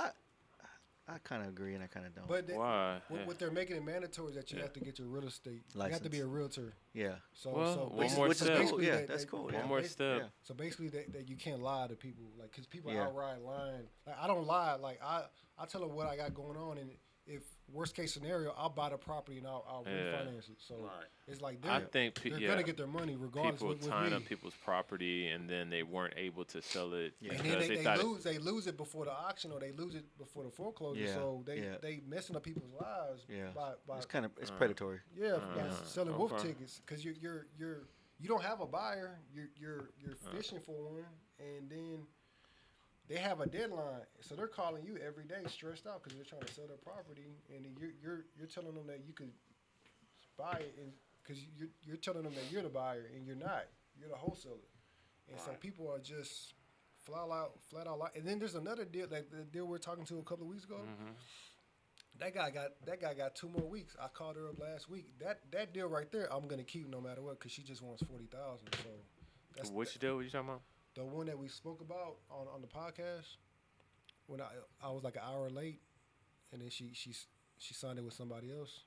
S2: I kind of agree and I kind of don't.
S3: But they,
S4: Why?
S3: what they're making it mandatory is that you
S4: Yeah.
S3: have to get your real estate. You have to
S2: License.
S3: be a realtor.
S2: Yeah.
S3: So,
S4: Well,
S3: so
S4: one
S3: basically-
S4: more
S2: which is
S4: step.
S2: cool.
S3: basically
S2: Yeah,
S3: that-
S2: that's
S3: that-
S2: cool.
S3: yeah,
S4: One more
S3: basi-
S4: step.
S2: Yeah.
S3: So basically, that you can't lie to people, like, because people
S2: Yeah.
S3: outright lying. Like, I don't lie. Like, I tell them what I got going on, and if worst case scenario, I'll buy the property and I'll
S4: Yeah.
S3: refinance it. So
S1: Right.
S3: it's like
S4: I
S3: they're,
S4: think
S3: they're
S4: yeah,
S3: gonna get their money regardless.
S4: people
S3: with
S4: tying
S3: me.
S4: up people's property and then they weren't able to sell it
S2: Yeah.
S3: And
S4: because
S3: then
S4: they
S3: they
S4: thought it,
S3: lose. They lose it before the auction, or they lose it before the foreclosure.
S2: Yeah,
S3: So
S2: yeah.
S3: they messing up people's lives.
S2: Yeah.
S3: By
S2: It's kind of predatory.
S3: yeah, by selling wolf
S4: okay.
S3: tickets, because you don't have a buyer. You're fishing for one, and then they have a deadline, so they're calling you every day, stressed out because they're trying to sell their property, and then you're telling them that you could buy it, because you're telling them that you're the buyer, and you're not. You're the wholesaler, and so
S1: Right.
S3: people are just flat out lie. And then there's another deal, like the deal we were talking to a couple of weeks ago. That guy got 2 more weeks. I called her up last week. That deal right there, I'm gonna keep no matter what, because she just wants 40,000. So that's
S4: which deal were you talking about?
S3: the one that we spoke about on the podcast. When I was like an hour late, and then she signed it with somebody else.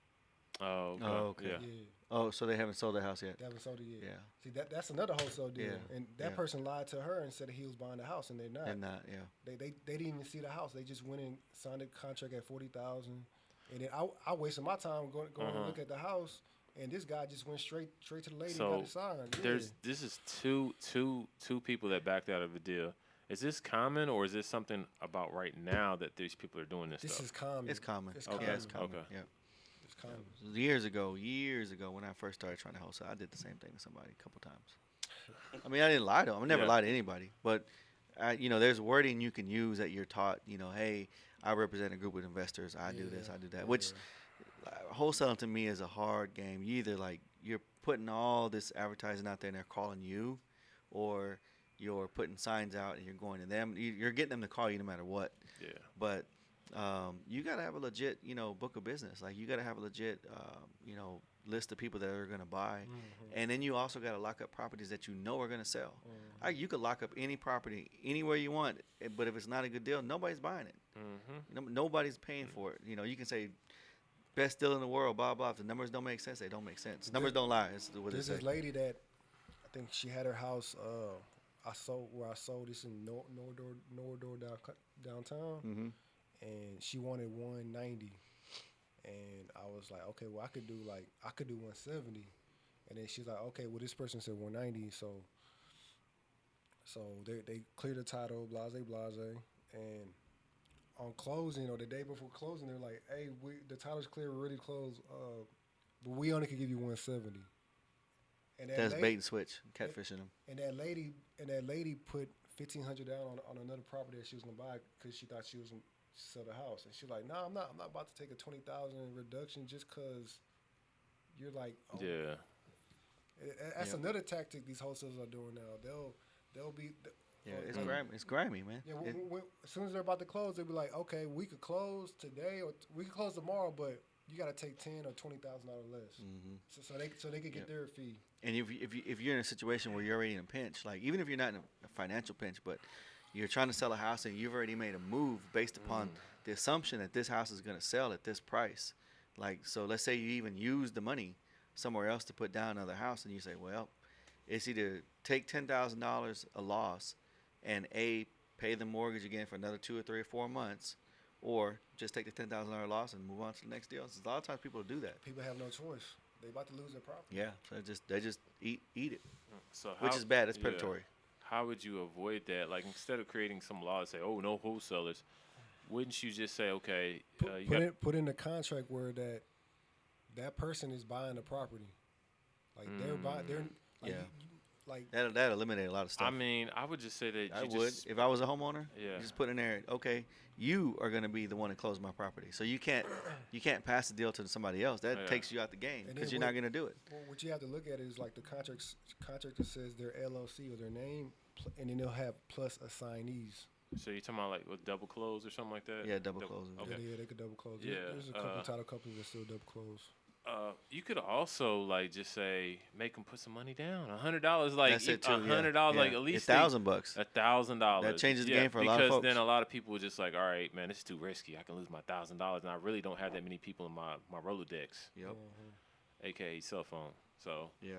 S4: Oh, okay.
S2: Oh, okay.
S4: Yeah.
S3: Yeah,
S2: Oh, so they haven't sold the house yet?
S3: they haven't sold it yet.
S2: Yeah.
S3: See, that's another wholesale deal,
S2: Yeah,
S3: and that
S2: yeah.
S3: person lied to her and said he was buying the house, and they're not.
S2: And not, yeah.
S3: They didn't even see the house. They just went and signed a contract at 40,000, and then I wasted my time going to look at the house, and this guy just went straight to the lady and got it signed. Yeah.
S4: This is two people that backed out of a deal. Is this common, or is this something about right now that these people are doing this
S3: This
S4: stuff?
S3: is common.
S2: It's common.
S3: It's
S2: Yeah,
S3: common.
S2: it's common.
S4: Okay.
S2: Yeah.
S3: It's common.
S2: Years ago, when I first started trying to wholesale, I did the same thing to somebody a couple times. I mean, I didn't lie to them. I never
S4: Yeah.
S2: lied to anybody. But, there's wording you can use that you're taught, hey, I represent a group of investors. I do this, I do that. Which, wholesaling to me is a hard game. You either, you're putting all this advertising out there and they're calling you, or you're putting signs out and you're going to them. You're getting them to call you no matter what.
S4: Yeah.
S2: But you got to have a legit, book of business. Like, you got to have a legit, list of people that are going to buy. And then you also got to lock up properties that are going to sell. You could lock up any property anywhere you want, but if it's not a good deal, nobody's buying it. Nobody's paying for it. You can say, best deal in the world, blah, blah. If the numbers don't make sense, they don't make sense. Numbers don't lie. That's what it
S3: There's
S2: says.
S3: this lady that I think she had her house. I sold this in Nordor downtown,
S2: Mm-hmm.
S3: and she wanted 190, and I was like, okay, well I could do 170, and then she's like, okay, well this person said 190, so they cleared the title, blase, and on closing or the day before closing, they're like, hey, the title's clear, we're ready to close, but we only could give you 170. And
S2: That's bait and switch, catfishing them.
S3: And that lady put $1,500 down on another property that she was gonna buy because she thought she was gonna sell the house. And she's like, "No, I'm not about to take a 20,000 reduction just because you're like." Oh.
S4: Yeah.
S3: That's another tactic these wholesalers are doing now. They'll be.
S2: Yeah, it's grimy. It's grimy, man.
S3: Yeah, as soon as they're about to close, they'll be like, "Okay, we could close today or we could close tomorrow, but you got to take $10,000 or $20,000 less, so they could get their fee."
S2: And if you're in a situation where you're already in a pinch, like even if you're not in a financial pinch, but you're trying to sell a house and you've already made a move based upon the assumption that this house is going to sell at this price, like, so let's say you even use the money somewhere else to put down another house, and you say, well, it's either take $10,000 a loss and pay the mortgage again for another 2 or 3 or 4 months, or just take the $10,000 loss and move on to the next deal. So a lot of times people do that.
S3: People have no choice. They about to lose their property.
S2: Yeah, so they just eat it,
S4: So
S2: which is bad. It's
S4: yeah.
S2: predatory.
S4: How would you avoid that? Like, instead of creating some law that say, "Oh, no wholesalers," wouldn't you just say, "Okay,
S3: Put in the contract where that person is buying the property, like they're buying, they're like,
S2: Yeah.
S3: like
S2: That eliminate a lot of stuff.
S4: I mean, I would just say that
S2: I
S4: you
S2: would,
S4: just
S2: if I was a homeowner.
S4: Yeah.
S2: Just put in there, okay, you are going to be the one to close my property, so you can't pass the deal to somebody else. That
S4: Yeah.
S2: takes you out the game
S3: And
S2: because
S3: then
S2: you're not going to do it.
S3: well, what you have to look at is like the contract that says their LLC or their name, and then they'll have plus assignees.
S4: So you talking about like with double close or something like that?
S2: Yeah, double close.
S4: Okay.
S3: Yeah, they could double close.
S4: Yeah,
S3: There's a couple title companies that still double close.
S4: You could also like just say make them put some money down. $100, like
S2: That's it too.
S4: $100,
S2: Yeah.
S4: like at least
S2: $1,000.
S4: $1,000.
S2: That changes the
S4: Yeah,
S2: game for a lot of
S4: because
S2: folks.
S4: then a lot of people were just like, all right, man, this is too risky. I can lose my $1,000, and I really don't have that many people in my Rolodex,
S2: Yep.
S4: aka cell phone. So
S2: Yeah.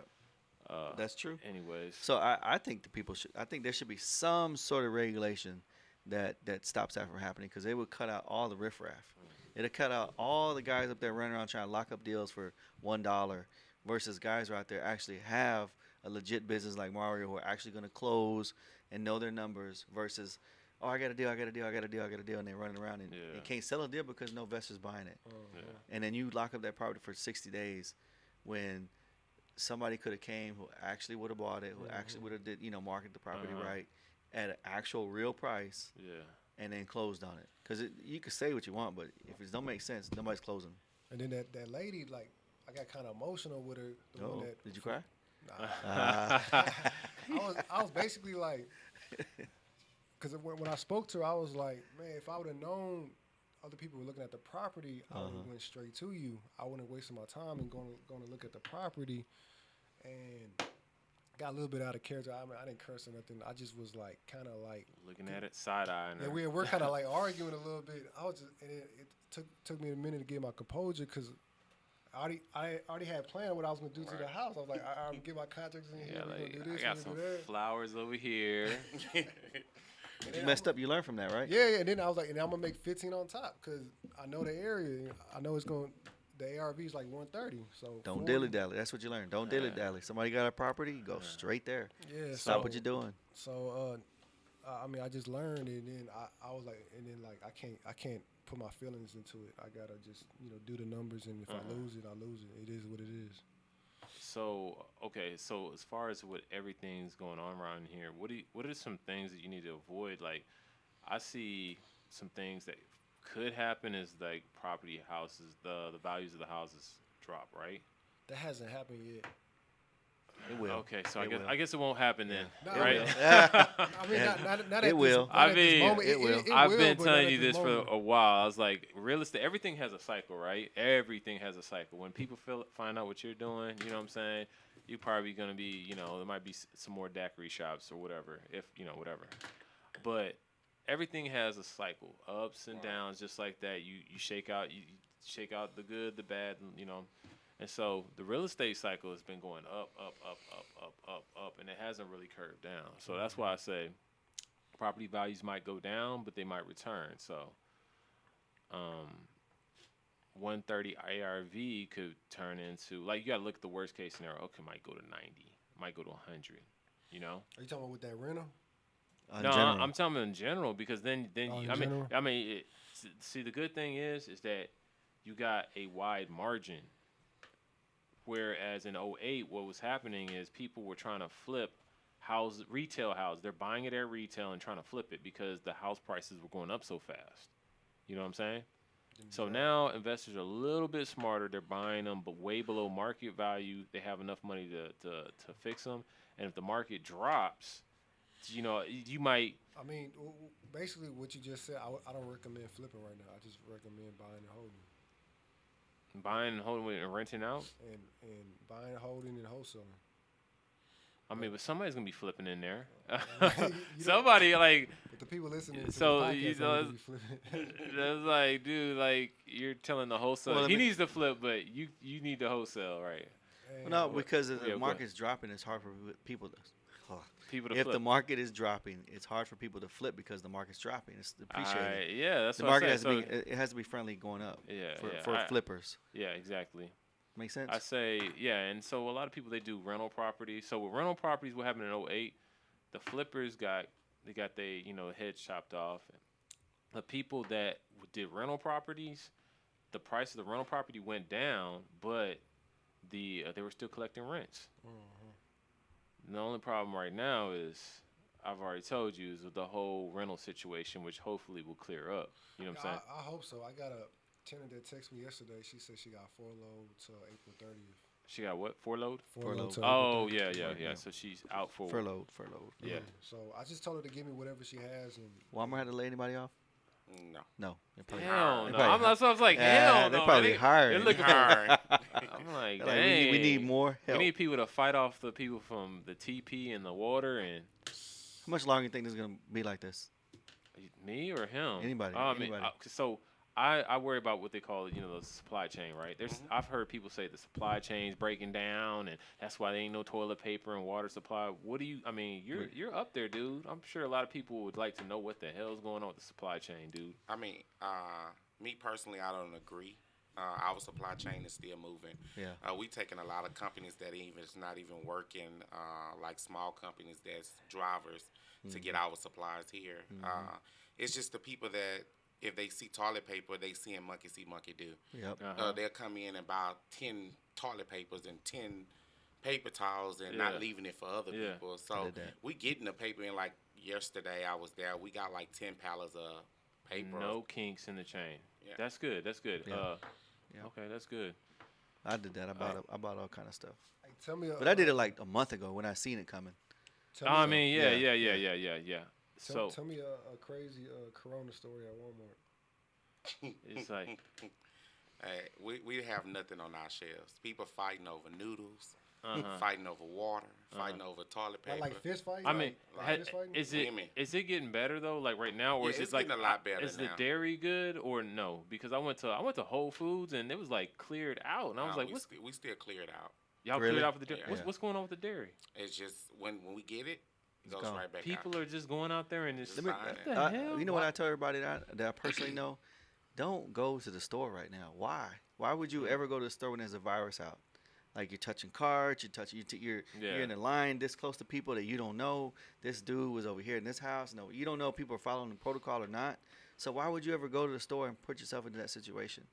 S2: That's true.
S4: anyways,
S2: So I think the people should. I think there should be some sort of regulation that stops that from happening, because they would cut out all the riffraff. It'll cut out all the guys up there running around trying to lock up deals for $1 versus guys who are out there actually have a legit business like Mario, who are actually going to close and know their numbers versus, oh, I got a deal, and they're running around and can't sell a deal because no investor's buying it. And then you lock up that property for 60 days when somebody could have came who actually would have bought it, who actually would have did, market the property right at an actual real price. And then closed on it, because you can say what you want, but if it don't make sense, nobody's closing.
S3: And then that lady, like, I got kind of emotional with her.
S2: Did you cry?
S3: Nah. I was basically like, because when I spoke to her, I was like, man, if I would have known other people were looking at the property, I would have went straight to you. I wouldn't have wasted my time and going to look at the property, and got a little bit out of character. I mean, I didn't curse or nothing. I just was like, kind of like
S4: looking at it side eyeing.
S3: Yeah, we're kind of like arguing a little bit. I was just, and it took me a minute to get my composure, because I already had planned what I was gonna do to the house. I was like, I'm gonna get my contractors in here.
S4: Yeah,
S3: We're
S4: like
S3: gonna do this.
S4: I got
S3: we're
S4: some
S3: gonna do that.
S4: flowers over here.
S2: You messed up. You learned from that, right?
S3: Yeah, and then I was like, and I'm gonna make 15 on top, because I know the area. I know it's going. The ARV is like 130. So
S2: Don't dilly dally. That's what you learned. Don't dilly dally. Somebody got a property, go straight there.
S3: Yeah.
S2: Stop what you're doing.
S3: So I mean, I just learned, and then I was like, and then like I can't put my feelings into it. I gotta just do the numbers, and if I lose it, I lose it. It is what it is.
S4: So okay, so as far as what everything's going on around here, what are some things that you need to avoid? Like, I see some things that could happen is like property houses, the values of the houses drop, right?
S3: That hasn't happened yet.
S2: It will.
S4: Okay, so
S2: It will.
S4: I guess it won't happen then,
S3: No,
S4: right?
S3: I mean, not
S2: It
S3: at
S2: will.
S3: This, not at this
S4: I mean,
S3: moment.
S2: it will.
S4: I've
S3: will,
S4: been
S3: but not
S4: telling
S3: at
S4: you this
S3: moment.
S4: for a while. I was like, real estate, everything has a cycle, right? Everything has a cycle. When people find out what you're doing, you know what I'm saying? You're probably going to be, there might be some more daiquiri shops or whatever, whatever. But everything has a cycle, ups and downs, just like that. You shake out the good, the bad, And so the real estate cycle has been going up, and it hasn't really curved down. So that's why I say property values might go down, but they might return. So 130 ARV could turn into, like, you got to look at the worst case scenario. Okay, might go to 90, might go to 100,
S3: Are you talking about with that rental?
S4: No,
S2: general.
S4: I'm talking in general, because then
S3: in
S4: I
S3: general?
S4: mean, see, the good thing is that you got a wide margin. Whereas in 2008, what was happening is people were trying to flip retail houses. They're buying it at retail and trying to flip it because the house prices were going up so fast. You know what I'm saying? So now investors are a little bit smarter. They're buying them, but way below market value. They have enough money to fix them. And if the market drops, you might.
S3: I mean, basically what you just said, I don't recommend flipping right now. I just recommend buying and holding.
S4: Buying and holding and renting out?
S3: And buying, holding, and wholesaling.
S4: I mean, but somebody's going to be flipping in there.
S3: You
S4: Somebody, like...
S3: But the people listening to
S4: So,
S3: the podcast don't need to be flipping.
S4: That's like, dude, like, you're telling the wholesale.
S2: Well, I
S4: he
S2: mean-
S4: needs to flip, but you need to wholesale, right?
S3: And
S2: No, because if
S4: Yeah,
S2: the
S4: go
S2: market's dropping, it's hard for people to.
S4: People to
S2: If
S4: flip.
S2: the market is dropping, it's hard for people to flip because the market's dropping. It's depreciating.
S4: Yeah, that's
S2: The
S4: what
S2: market
S4: I
S2: has
S4: say.
S2: to be. It has to be friendly going up.
S4: Yeah,
S2: For flippers.
S4: Yeah, exactly.
S2: Make sense?
S4: I say, yeah, and so a lot of people, they do rental properties. So with rental properties, what happened in 2008, the flippers got their, heads chopped off. The people that did rental properties, the price of the rental property went down, but they were still collecting rents. The only problem right now is, I've already told you, is with the whole rental situation, which hopefully will clear up. You know what I'm saying?
S3: I hope so. I got a tenant that texted me yesterday. She said she got furloughed till April 30th.
S4: She got what? Furloughed?
S3: Furloughed.
S4: Oh, yeah. So she's out for
S2: Furloughed.
S4: Yeah.
S3: So I just told her to give me whatever she has, and
S2: Walmart had to lay anybody off?
S1: No.
S2: No. They probably
S4: Hell
S2: they
S4: no.
S2: probably
S4: I was like, hell
S2: they
S4: no.
S2: probably
S4: They
S2: hired.
S4: looking for.
S1: Hiring.
S4: I'm like,
S2: They're like,
S4: dang.
S2: we need more
S4: We
S2: help.
S4: need people to fight off the people from the TP and the water and
S2: How much longer do you think this is gonna be like this?
S4: me or him.
S2: Anybody,
S4: I mean,
S2: anybody.
S4: so I worry about what they call the supply chain, right? I've heard people say the supply chain's breaking down, and that's why there ain't no toilet paper and water supply. What do you? I mean, you're up there, dude. I'm sure a lot of people would like to know what the hell's going on with the supply chain, dude.
S1: I mean, me personally, I don't agree. Our supply chain is still moving.
S2: Yeah.
S1: We taking a lot of companies that it's not even working, like small companies that's drivers to get our supplies here. It's just the people that if they see toilet paper, they see monkey do.
S2: Yep.
S1: They'll come in and buy 10 toilet papers and 10 paper towels and not leaving it for other people. So we getting the paper in. Like yesterday, I was there. We got like 10 pallets of paper.
S4: No kinks in the chain.
S1: Yeah.
S4: That's good. That's good.
S2: Yeah.
S4: Okay, that's good.
S2: I did that. I bought all kind of stuff.
S3: hey, tell me.
S2: But I did it like a month ago when I seen it coming.
S4: I mean, yeah.
S3: Tell,
S4: So
S3: tell me a crazy Corona story at Walmart.
S4: it's like,
S1: Hey, we have nothing on our shelves. People fighting over noodles, fighting over water, fighting over toilet paper.
S3: Like fist fighting.
S4: I mean,
S3: fist fighting?
S4: is it getting better though? Like right now, or
S1: Yeah,
S4: is
S1: it's
S4: it like
S1: getting a lot better
S4: is
S1: now.
S4: the dairy good or no? Because I went to Whole Foods and it was like cleared out, and I was like, what's
S1: we still cleared out.
S4: y'all
S2: Really?
S4: cleared out for the dairy?
S1: Yeah.
S4: What's going on with the dairy?
S1: It's just when we get it, it goes
S2: gone.
S1: right back
S4: People
S1: out.
S4: are just going out there and just
S1: Let me-
S4: what the hell?
S2: You know what I tell everybody that I personally know? Don't go to the store right now. Why? Why would you ever go to the store when there's a virus out? Like you're touching carts, you're in a line this close to people that you don't know. This dude was over here in this house. No, you don't know if people are following the protocol or not. So why would you ever go to the store and put yourself into that situation?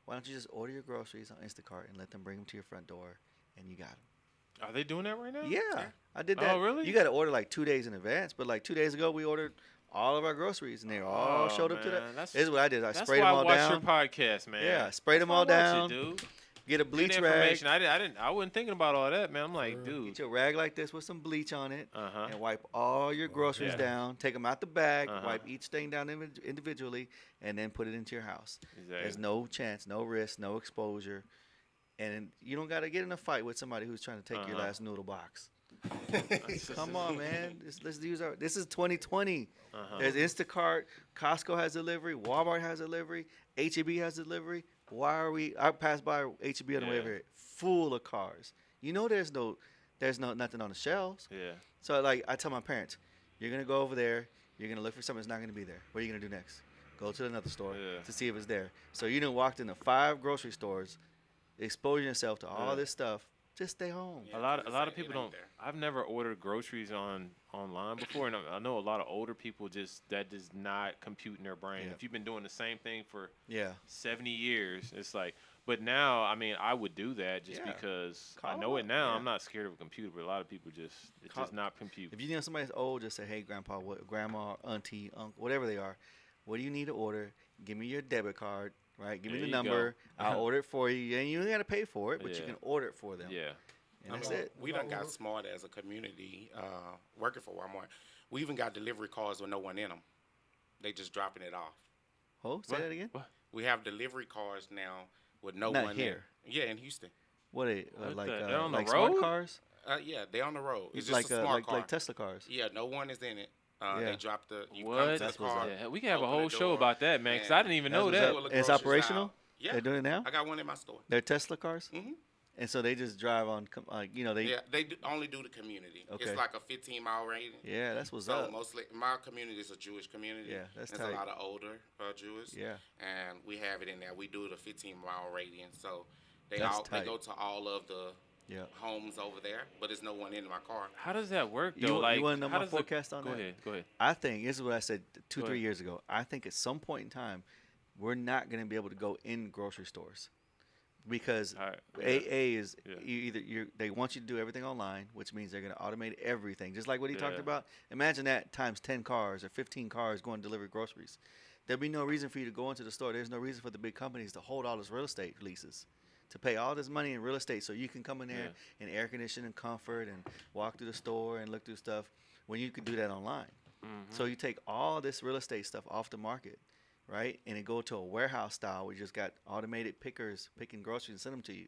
S2: Why don't you just order your groceries on Instacart and let them bring them to your front door, and you got them?
S4: Are they doing that right now?
S2: Yeah, I did that.
S4: Oh, really?
S2: You got to order like 2 days in advance. But like 2 days ago, we ordered all of our groceries, and they all showed up to that.
S4: That's-
S2: This is what I did. I
S4: That's
S2: sprayed
S4: why
S2: them all
S4: I watch
S2: down.
S4: your podcast, man.
S2: Yeah, sprayed them
S4: That's
S2: all
S4: why I
S2: down.
S4: watch it, dude.
S2: Get a
S4: Good
S2: bleach rag.
S4: information. I wasn't thinking about all that, man. I'm like, dude.
S2: Get your rag like this with some bleach on it,
S4: Uh-huh.
S2: and wipe all your groceries
S4: Yeah.
S2: down. Take them out the bag,
S4: Uh-huh.
S2: wipe each thing down individually, and then put it into your house.
S4: Exactly.
S2: There's no chance, no risk, no exposure, and you don't got to get in a fight with somebody who's trying to take your last noodle box. Come on, man. Let's use our. This is 2020. There's Instacart, Costco has delivery, Walmart has delivery, HEB has delivery. Why are we? I passed by HEB on the way over here, full of cars. You know, there's nothing on the shelves.
S4: Yeah.
S2: So like, I tell my parents, you're gonna go over there, you're gonna look for something that's not gonna be there. What are you gonna do next? Go to another store to see if it's there. So you done walked into 5 grocery stores, exposing yourself to all this stuff. Just stay home.
S1: Yeah,
S4: A lot
S1: 'cause
S4: of
S1: it
S4: people
S1: ain't
S4: don't.
S1: there.
S4: I've never ordered groceries online before, and I know a lot of older people that does not compute in their brain.
S2: Yeah.
S4: If you've been doing the same thing for
S2: Yeah.
S4: 70 years, it's like. But now, I mean, I would do that just
S2: Yeah.
S4: because I
S2: Call
S4: know it
S2: them,
S4: now.
S2: yeah.
S4: I'm not scared of a computer, but a lot of people it does not compute.
S2: If you know somebody's old, just say, hey, grandpa, grandma, auntie, uncle, whatever they are, what do you need to order? Give me your debit card, right? Give me
S4: There
S2: the
S4: you go.
S2: number. I'll order it for you. And you ain't got to pay for it, but you
S4: Yeah.
S2: can order it for them.
S4: Yeah.
S2: And that's
S1: I mean,
S2: it.
S1: We done got smart as a community working for Walmart. We even got delivery cars with no one in them. They just dropping it off.
S2: Oh, say that again?
S4: What?
S1: We have delivery cars now with no
S2: Not
S1: one
S2: here.
S1: in. Yeah, in Houston.
S2: What are
S4: What they're on the
S2: like smart
S4: road?
S2: cars?
S1: Yeah, they on the road. It's just
S2: like
S1: a smart car.
S2: like Tesla cars.
S1: Yeah, no one is in it.
S2: Yeah.
S1: They dropped the. You
S4: What?
S1: come to
S2: That's
S1: the
S2: what's
S1: car.
S2: up.
S4: Yeah, we can have a
S1: open
S4: whole
S1: the
S4: show
S1: door,
S4: about that, man, because I
S1: and
S4: didn't even
S2: That's
S4: know
S2: what's
S4: that.
S2: up.
S1: Full of
S2: It's
S1: groceries
S2: operational?
S1: out. Yeah,
S2: They're doing it now?
S1: I got one in my store.
S2: They're Tesla cars?
S1: Mhm.
S2: And so they just drive on, they.
S1: Yeah, they only do the community.
S2: Okay.
S1: It's like a 15-mile radius.
S2: Yeah, that's what's
S1: So
S2: up.
S1: mostly my community is a Jewish community.
S2: Yeah, that's
S1: There's
S2: tight.
S1: a lot of older Jews.
S2: Yeah.
S1: And we have it in there. We do the 15-mile radius. So they
S2: That's
S1: they
S2: tight.
S1: go to all of the
S2: Yeah.
S1: homes over there, but there's no one in my car.
S4: How does that work
S2: You
S4: though?
S2: want-
S4: Like,
S2: you wanna know
S4: how
S2: my
S4: does the-
S2: forecast on
S4: go
S2: that?
S4: Ahead, go ahead.
S2: I think this is what I said 2,
S4: Go
S2: 3
S4: ahead.
S2: years ago. I think at some point in time, we're not going to be able to go in grocery stores because
S4: All right, yeah.
S2: AA is
S4: Yeah.
S2: they want you to do everything online, which means they're going to automate everything, just like what he talked
S4: Yeah.
S2: about. Imagine that times 10 cars or 15 cars going to deliver groceries. There'll be no reason for you to go into the store. There's no reason for the big companies to hold all those real estate leases. to pay all this money in real estate so you can come in there
S4: Yeah.
S2: and air condition and comfort and walk through the store and look through stuff when you could do that online. So you take all this real estate stuff off the market, right? And it go to a warehouse style where you just got automated pickers picking groceries and send them to you.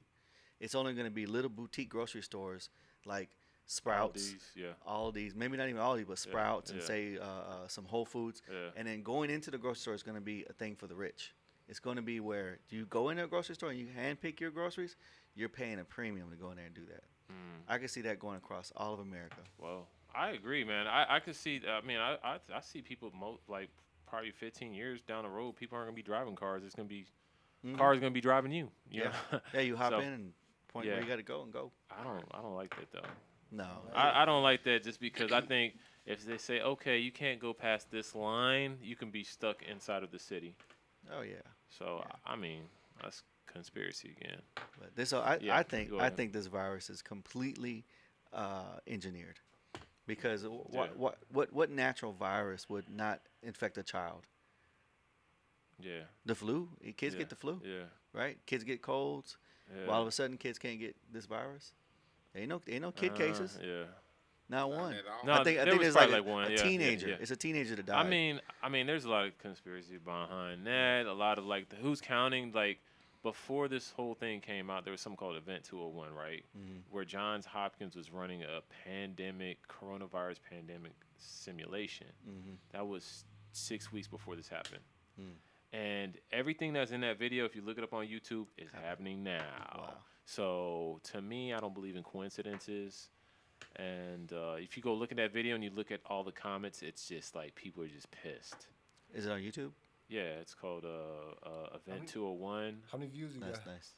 S2: It's only going to be little boutique grocery stores like Sprouts, Aldi's, maybe not even Aldi, but Sprouts and say some Whole Foods.
S4: Yeah.
S2: And then going into the grocery store is going to be a thing for the rich. It's going to be where you go in a grocery store and you hand pick your groceries, you're paying a premium to go in there and do that. I can see that going across all of America.
S4: Well, I agree, man. I could see. I mean, I see people like probably 15 years down the road, people aren't gonna be driving cars. It's gonna be cars gonna be driving you.
S2: Yeah.
S4: Know?
S2: Yeah, you hop
S4: So,
S2: in and point where you got to go and go.
S4: I don't like that though.
S2: No.
S4: I don't like that just because I think if they say, okay, you can't go past this line, you can be stuck inside of the city.
S2: Oh yeah.
S4: So I mean, that's conspiracy again.
S2: But this,
S4: go
S2: I
S4: ahead.
S2: think this virus is completely engineered, because what natural virus would not infect a child?
S4: Yeah.
S2: The flu. Kids get the flu,
S4: Yeah.
S2: right? Kids get colds.
S4: Yeah.
S2: Well, all of a sudden, kids can't get this virus. Ain't no kid cases.
S4: Yeah.
S2: Not
S1: Not
S2: one.
S1: at all.
S4: No,
S2: I think
S4: there was
S2: there's
S4: probably
S2: like
S4: one.
S2: a
S4: Yeah,
S2: teenager.
S4: yeah.
S2: It's a teenager that died.
S4: I mean, there's a lot of conspiracy behind that. A lot of like who's counting. Like before this whole thing came out, there was something called Event 201, right? Where Johns Hopkins was running a coronavirus pandemic simulation. That was 6 weeks before this happened. And everything that's in that video, if you look it up on YouTube, is happening now.
S2: Wow.
S4: So to me, I don't believe in coincidences. And if you go look at that video and you look at all the comments, it's just like people are just pissed.
S2: Is it on YouTube?
S4: Yeah, it's called Event 201.
S3: How many views you got?
S2: That's nice.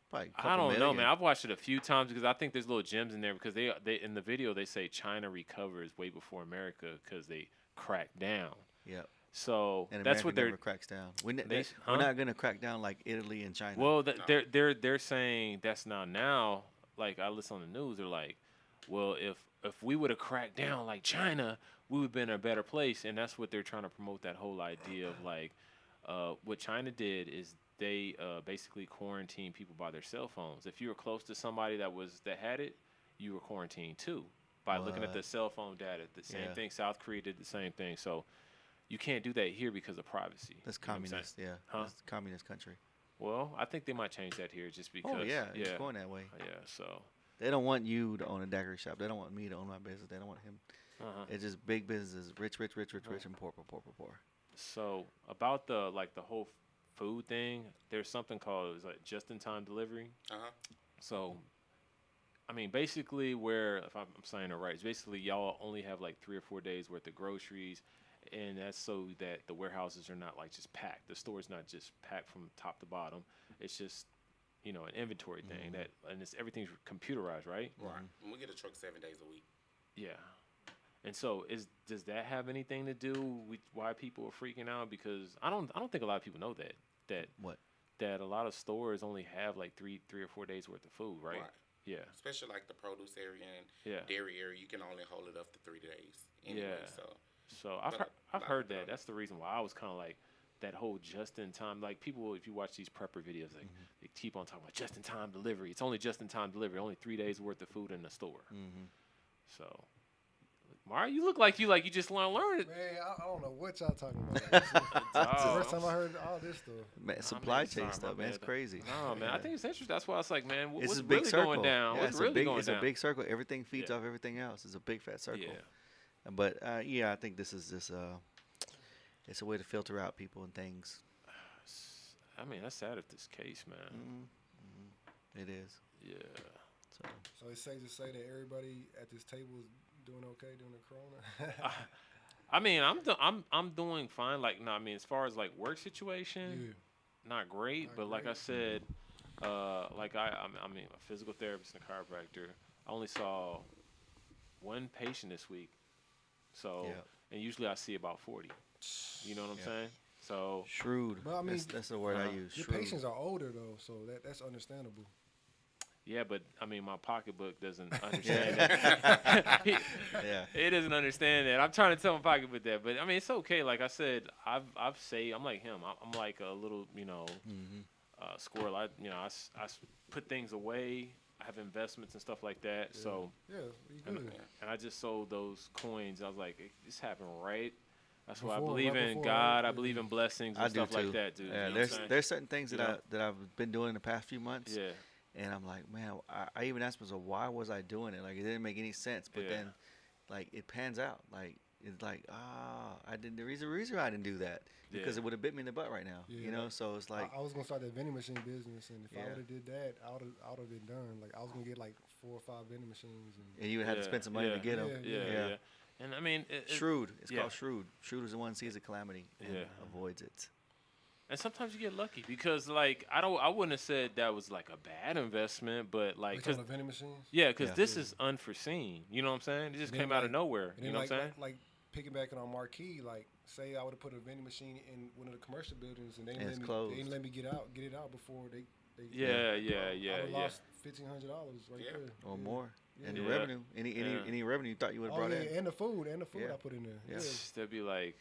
S2: Probably a
S4: I
S2: couple
S4: don't know,
S2: million.
S4: man. I've watched it a few times because I think there's little gems in there because they in the video they say China recovers way before America because they cracked down.
S2: Yep.
S4: So
S2: And
S4: that's
S2: America
S4: what they're.
S2: never cracks down. We're
S4: Huh?
S2: not going to crack down like Italy and China.
S4: Well, they're saying that's not now. Like I listen on the news, they're like, well, if we would have cracked down like China, we would have been in a better place. And that's what they're trying to promote, that whole idea of like, what China did is they basically quarantined people by their cell phones. If you were close to somebody that had it, you were quarantined too by looking at the cell phone data. The same thing. South Korea did the same thing. So you can't do that here because of privacy.
S2: That's
S4: You know what I'm saying?
S2: communist. Yeah.
S4: Huh?
S2: That's a communist country.
S4: Well, I think they might change that here just because.
S2: Oh yeah, it's going that way.
S4: Yeah. So.
S2: They don't want you to own a daiquiri shop. They don't want me to own my business. They don't want him. It's just big businesses, rich, and poor.
S4: So about the whole food thing, there's something called like just-in-time delivery. So, I mean, basically, if I'm saying it right, it's basically y'all only have like 3 or 4 days worth of groceries, and that's so that the warehouses are not like just packed. The store's not just packed from top to bottom. It's just an inventory thing and everything's computerized, right?
S1: Right. And we get a truck 7 days a week.
S4: Yeah. And so does that have anything to do with why people are freaking out? Because I don't think a lot of people know that a lot of stores only have like 3 or 4 days worth of food, right? Yeah.
S1: Especially like the produce area and dairy area, you can only hold it up to 3 days anyway.
S4: So I've heard that. That's the reason why I was kind of like that whole just-in-time. Like people, if you watch these prepper videos, like they keep on talking about just-in-time delivery. It's only just-in-time delivery. Only 3 days worth of food in the store. So. Mario, you look like you just want to learn it.
S3: Man, I don't know what y'all talking about. This is the first time I heard all this stuff.
S2: Man, supply chain stuff, man, it's crazy.
S4: No, man, I think it's interesting. That's why it's like, man, what's
S2: a big
S4: really
S2: circle.
S4: going down?
S2: Yeah,
S4: What's really going down?
S2: It's a big circle. Everything feeds off everything else. It's a big fat circle.
S4: Yeah.
S2: But I think this is it's a way to filter out people and things.
S4: I mean, that's sad if this case, man.
S2: It is.
S4: Yeah.
S3: So it's safe to say that everybody at this table is doing okay during the corona.
S4: I mean, I'm doing fine. Like, no, I mean, as far as like work situation, not great. But like I said, like I mean, a physical therapist and a chiropractor. I only saw one patient this week. So, and usually I see about 40. You know what I'm saying? So
S2: shrewd.
S3: But I mean,
S2: that's the word I use.
S3: Your
S2: shrewd.
S3: patients are older though, so that's understandable.
S4: yeah, but I mean, my pocketbook doesn't understand that. It doesn't understand that. I'm trying to tell my pocketbook that, but I mean, it's okay. Like I said, I've saved. I'm like him. I'm like a little, squirrel. I put things away. I have investments and stuff like that.
S3: Yeah.
S4: So,
S3: Yeah, you good.
S4: and I just sold those coins. I was like, this happened right. That's why I
S3: Before,
S4: believe
S3: right
S4: in
S3: before,
S4: God.
S3: right?
S4: I believe in blessings and
S2: I do
S4: stuff
S2: too.
S4: like that, dude.
S2: Yeah,
S4: You know what I'm
S2: there's
S4: saying?
S2: there's certain things
S4: You
S2: that
S4: know?
S2: I've been doing the past few months.
S4: Yeah.
S2: And I'm like, man, I even asked myself, why was I doing it? Like, it didn't make any sense. But
S4: Yeah.
S2: then, like, it pans out. Like, it's like, I didn't. The reason why I didn't do that because
S4: Yeah.
S2: it would have bit me in the butt right now.
S3: Yeah,
S2: You know,
S3: like,
S2: so it's like,
S3: I was gonna start that vending machine business, and if I
S2: Yeah.
S3: would have did that, I would have been done. Like I was gonna get like 4 or 5 vending machines, and
S2: and you would have to spend some money to get them.
S3: Yeah.
S4: Yeah. And I mean,
S2: Shrewd. It's
S4: yeah.
S2: called shrewd. Shrewd is the one who sees a calamity and
S4: Yeah.
S2: avoids it.
S4: and sometimes you get lucky because, like, I wouldn't have said that was like a bad investment, but like,
S3: like
S4: cause
S3: on the vending machines.
S2: Yeah.
S4: this is unforeseen. You know what I'm saying? It just
S3: And then,
S4: came out of
S3: like-
S4: nowhere.
S3: And
S4: You
S3: then
S4: know
S3: like,
S4: what I'm saying?
S3: like piggybacking on Marquee, like say I would have put a vending machine in one of the commercial buildings, and they
S2: And
S3: didn't
S2: it's
S3: let me,
S2: closed.
S3: they didn't let me get it out before they
S4: Yeah.
S3: I lost $1,500 right
S1: Yeah.
S3: there.
S2: Or
S3: Yeah.
S2: more. And the
S4: Yeah.
S2: revenue. Any
S4: Yeah.
S2: revenue you thought you would have
S3: Oh
S2: brought
S3: yeah,
S2: in.
S3: and the food
S2: Yeah.
S3: I put in there.
S2: Yeah.
S3: Yeah.
S4: They'd be like,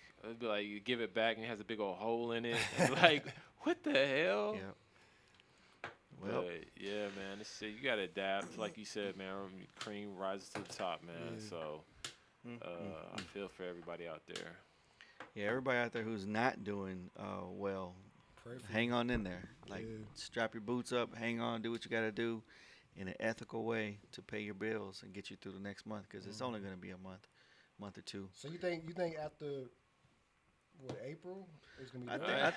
S4: you give it back and it has a big old hole in it. And like, what the hell?
S2: Yeah. Well,
S4: But yeah, man, this shit, you gotta adapt. Like you said, man, cream rises to the top, man.
S3: Yeah.
S4: So I feel for everybody out there.
S2: yeah, everybody out there who's not doing well,
S3: Pray for
S2: hang on in there. Like,
S3: Yeah.
S2: strap your boots up, hang on, do what you got to do in an ethical way to pay your bills and get you through the next month because it's only going to be a month or two.
S3: So you think after what April it's gonna be
S2: I
S3: done?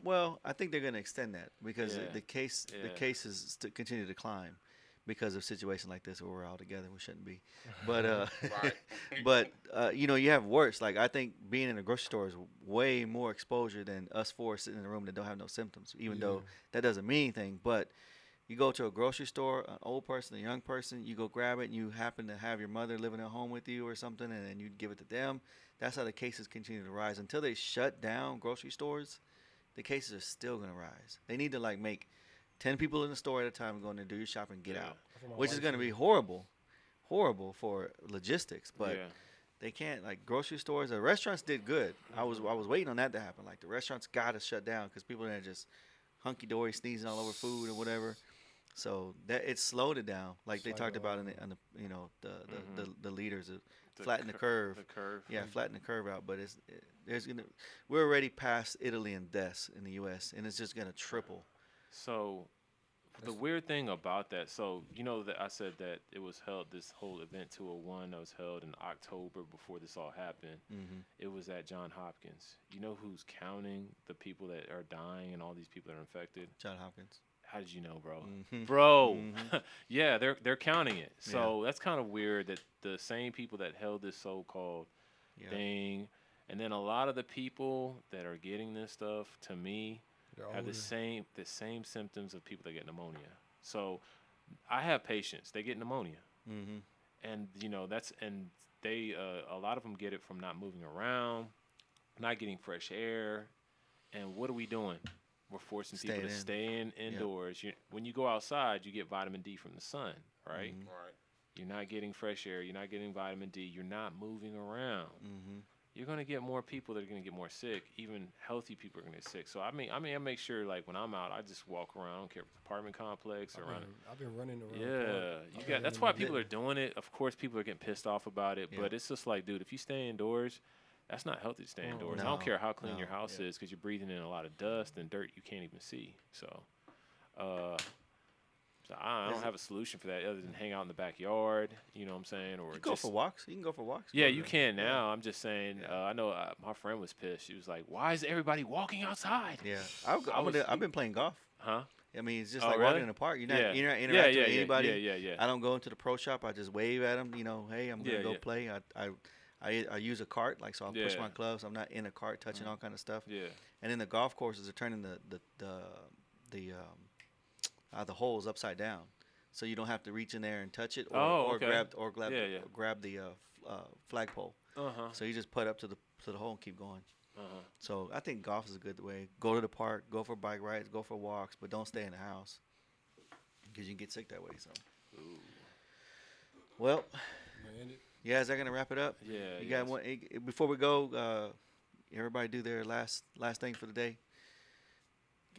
S2: think, I think they're going to extend that because
S4: Yeah.
S2: the
S4: Yeah.
S2: cases continue to climb because of situations like this where we're all together. We shouldn't be, but
S1: Right.
S2: but you know, you have worse. Like, I think being in a grocery store is way more exposure than us four sitting in a room that don't have no symptoms, even though that doesn't mean anything. But you go to a grocery store, an old person, a young person, you go grab it, and you happen to have your mother living at home with you or something, and then you give it to them. That's how the cases continue to rise. Until they shut down grocery stores, the cases are still going to rise. They need to, like, make 10 people in the store at a time and go in there, do your shopping, and get
S4: Yeah.
S2: out,
S3: That's what my
S2: which is
S3: wife
S2: going to
S3: said.
S2: be horrible for logistics. But
S4: yeah.
S2: they can't, like, grocery stores. The restaurants did good. I was waiting on that to happen. Like, the restaurants got to shut down because people are just hunky dory sneezing all over food or whatever. So that it slowed it down, like they
S3: It's
S2: talked
S3: like,
S2: about in the you know the leaders of
S4: The
S2: flatten the curve.
S4: The curve.
S2: Yeah, flatten the curve out. But we're already past Italy in deaths in the U.S. and it's just gonna triple.
S4: So the weird thing about that, so you know that I said that it was held, this whole event 201 that was held in October before this all happened.
S2: Mm-hmm.
S4: It was at John Hopkins. You know who's counting the people that are dying and all these people that are infected?
S2: John Hopkins.
S4: How did you know, bro?
S2: Mhm.
S4: Bro,
S2: Mhm.
S4: yeah, they're counting it. So that's kind of weird that the same people that held this so-called
S2: Yeah.
S4: thing, and then a lot of the people that are getting this stuff, to me,
S3: They're
S4: have the
S3: older.
S4: same symptoms of people that get pneumonia. So I have patients, they get pneumonia,
S2: Mm-hmm.
S4: and they a lot of them get it from not moving around, not getting fresh air, and what are we doing? We're forcing people to stay indoors. When you go outside, you get vitamin D from the sun, right?
S2: Mhm.
S1: Right.
S4: You're not getting fresh air. You're not getting vitamin D. You're not moving around.
S2: Mm-hmm.
S4: You're gonna get more people that are gonna get more sick. Even healthy people are gonna get sick. So I make sure, like, when I'm out, I just walk around. I don't care if it's apartment complex or around.
S3: I've been running around.
S4: Yeah, that's why people are doing it. Of course, people are getting pissed off about it,
S2: Yeah.
S4: but it's just like, dude, if you stay indoors, that's not healthy to stay indoors. I
S2: No,
S4: don't care how clean
S2: no,
S4: your house is, because you're breathing in a lot of dust and dirt you can't even see. So I don't have a solution for that other than hang out in the backyard. You know what I'm saying? Or
S2: You go
S4: just,
S2: for walks. You can go for walks.
S4: yeah,
S2: Go
S4: you
S2: to-
S4: can now. I'm just saying. I know my friend was pissed. She was like, "Why is everybody walking outside?"
S2: Yeah, I've been playing golf.
S4: Huh?
S2: I mean, it's just
S4: Oh,
S2: like
S4: really?
S2: walking in the park. You're not
S4: Yeah.
S2: interacting with anybody.
S4: Yeah.
S2: I don't go into the pro shop. I just wave at them. You know, hey, I'm gonna
S4: Yeah,
S2: go
S4: yeah.
S2: play. I use a cart, like, so I'll push
S4: Yeah.
S2: my clubs. I'm not in a cart touching all kind of stuff.
S4: Yeah.
S2: And then the golf courses are turning the holes upside down, so you don't have to reach in there and touch it or
S4: okay.
S2: grab the flagpole.
S4: Uh-huh.
S2: So you just put up to the hole and keep going.
S4: Uh-huh.
S2: So I think golf is a good way. Go to the park, go for bike rides, go for walks, but don't stay in the house because you can get sick that way. So, well, yeah, is that gonna wrap it up?
S4: Yeah.
S2: You got one before we go. Everybody do their last thing for the day.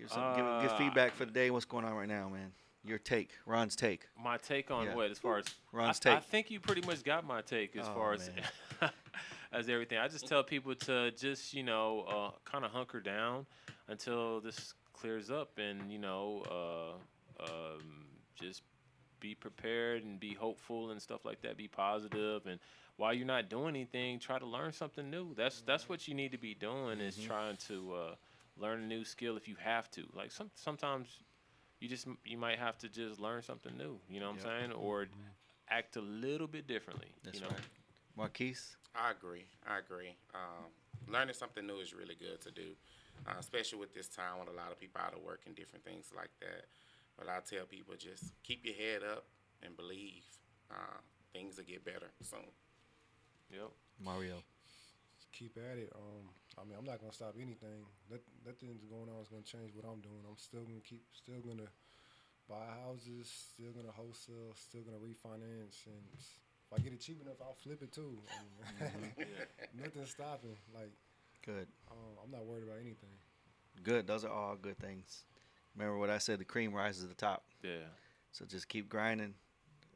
S2: Give feedback for the day. What's going on right now, man? Your take, Ron's take.
S4: My take on
S2: Yeah.
S4: what, as far as
S2: Ron's
S4: I
S2: take.
S4: think you pretty much got my take as far as as everything. I just tell people to just kind of hunker down until this clears up, and just be prepared and be hopeful and stuff like that. Be positive, and while you're not doing anything, try to learn something new. That's what you need to be doing, is trying to learn a new skill if you have to. Like sometimes you might have to just learn something new. You know what I'm saying, or act a little bit differently.
S2: That's right. Marquise?
S1: I agree. Learning something new is really good to do, especially with this time when a lot of people out of work and different things like that. But I tell people, just keep your head up and believe. Things will get better soon.
S4: Yep.
S2: Mario?
S3: Just keep at it. I mean, I'm not gonna stop anything. Nothing's going on is gonna change what I'm doing. I'm still gonna buy houses, still gonna wholesale, still gonna refinance, and if I get it cheap enough, I'll flip it too. I mean, nothing's stopping. Like,
S2: Good.
S3: I'm not worried about anything.
S2: Good. Those are all good things. Remember what I said, the cream rises to the top.
S4: Yeah.
S2: So just keep grinding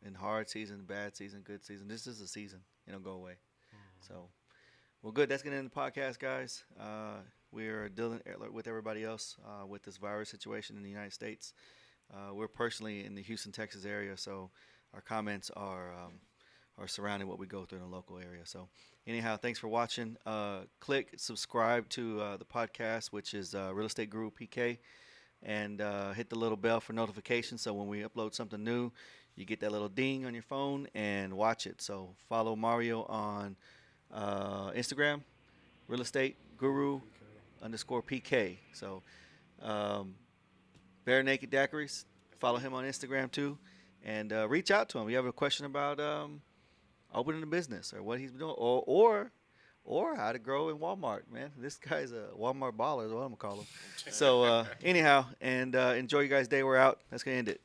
S2: in hard season, bad season, good season. This is a season. It'll go away. So, well, good. That's going to end the podcast, guys. We're dealing with everybody else with this virus situation in the United States. We're personally in the Houston, Texas area, so our comments are surrounding what we go through in the local area. So, anyhow, thanks for watching. Click subscribe to the podcast, which is Real Estate Guru PK, and hit the little bell for notifications. So when we upload something new, you get that little ding on your phone and watch it. So follow Mario on Instagram, Real Estate Guru _PK. So Bare Naked Daiquiris, follow him on Instagram too, and reach out to him. If you have a question about opening a business or what he's doing, or how to grow in Walmart, man. This guy's a Walmart baller is what I'm gonna call him. So anyhow, and enjoy you guys' day. We're out. That's gonna end it.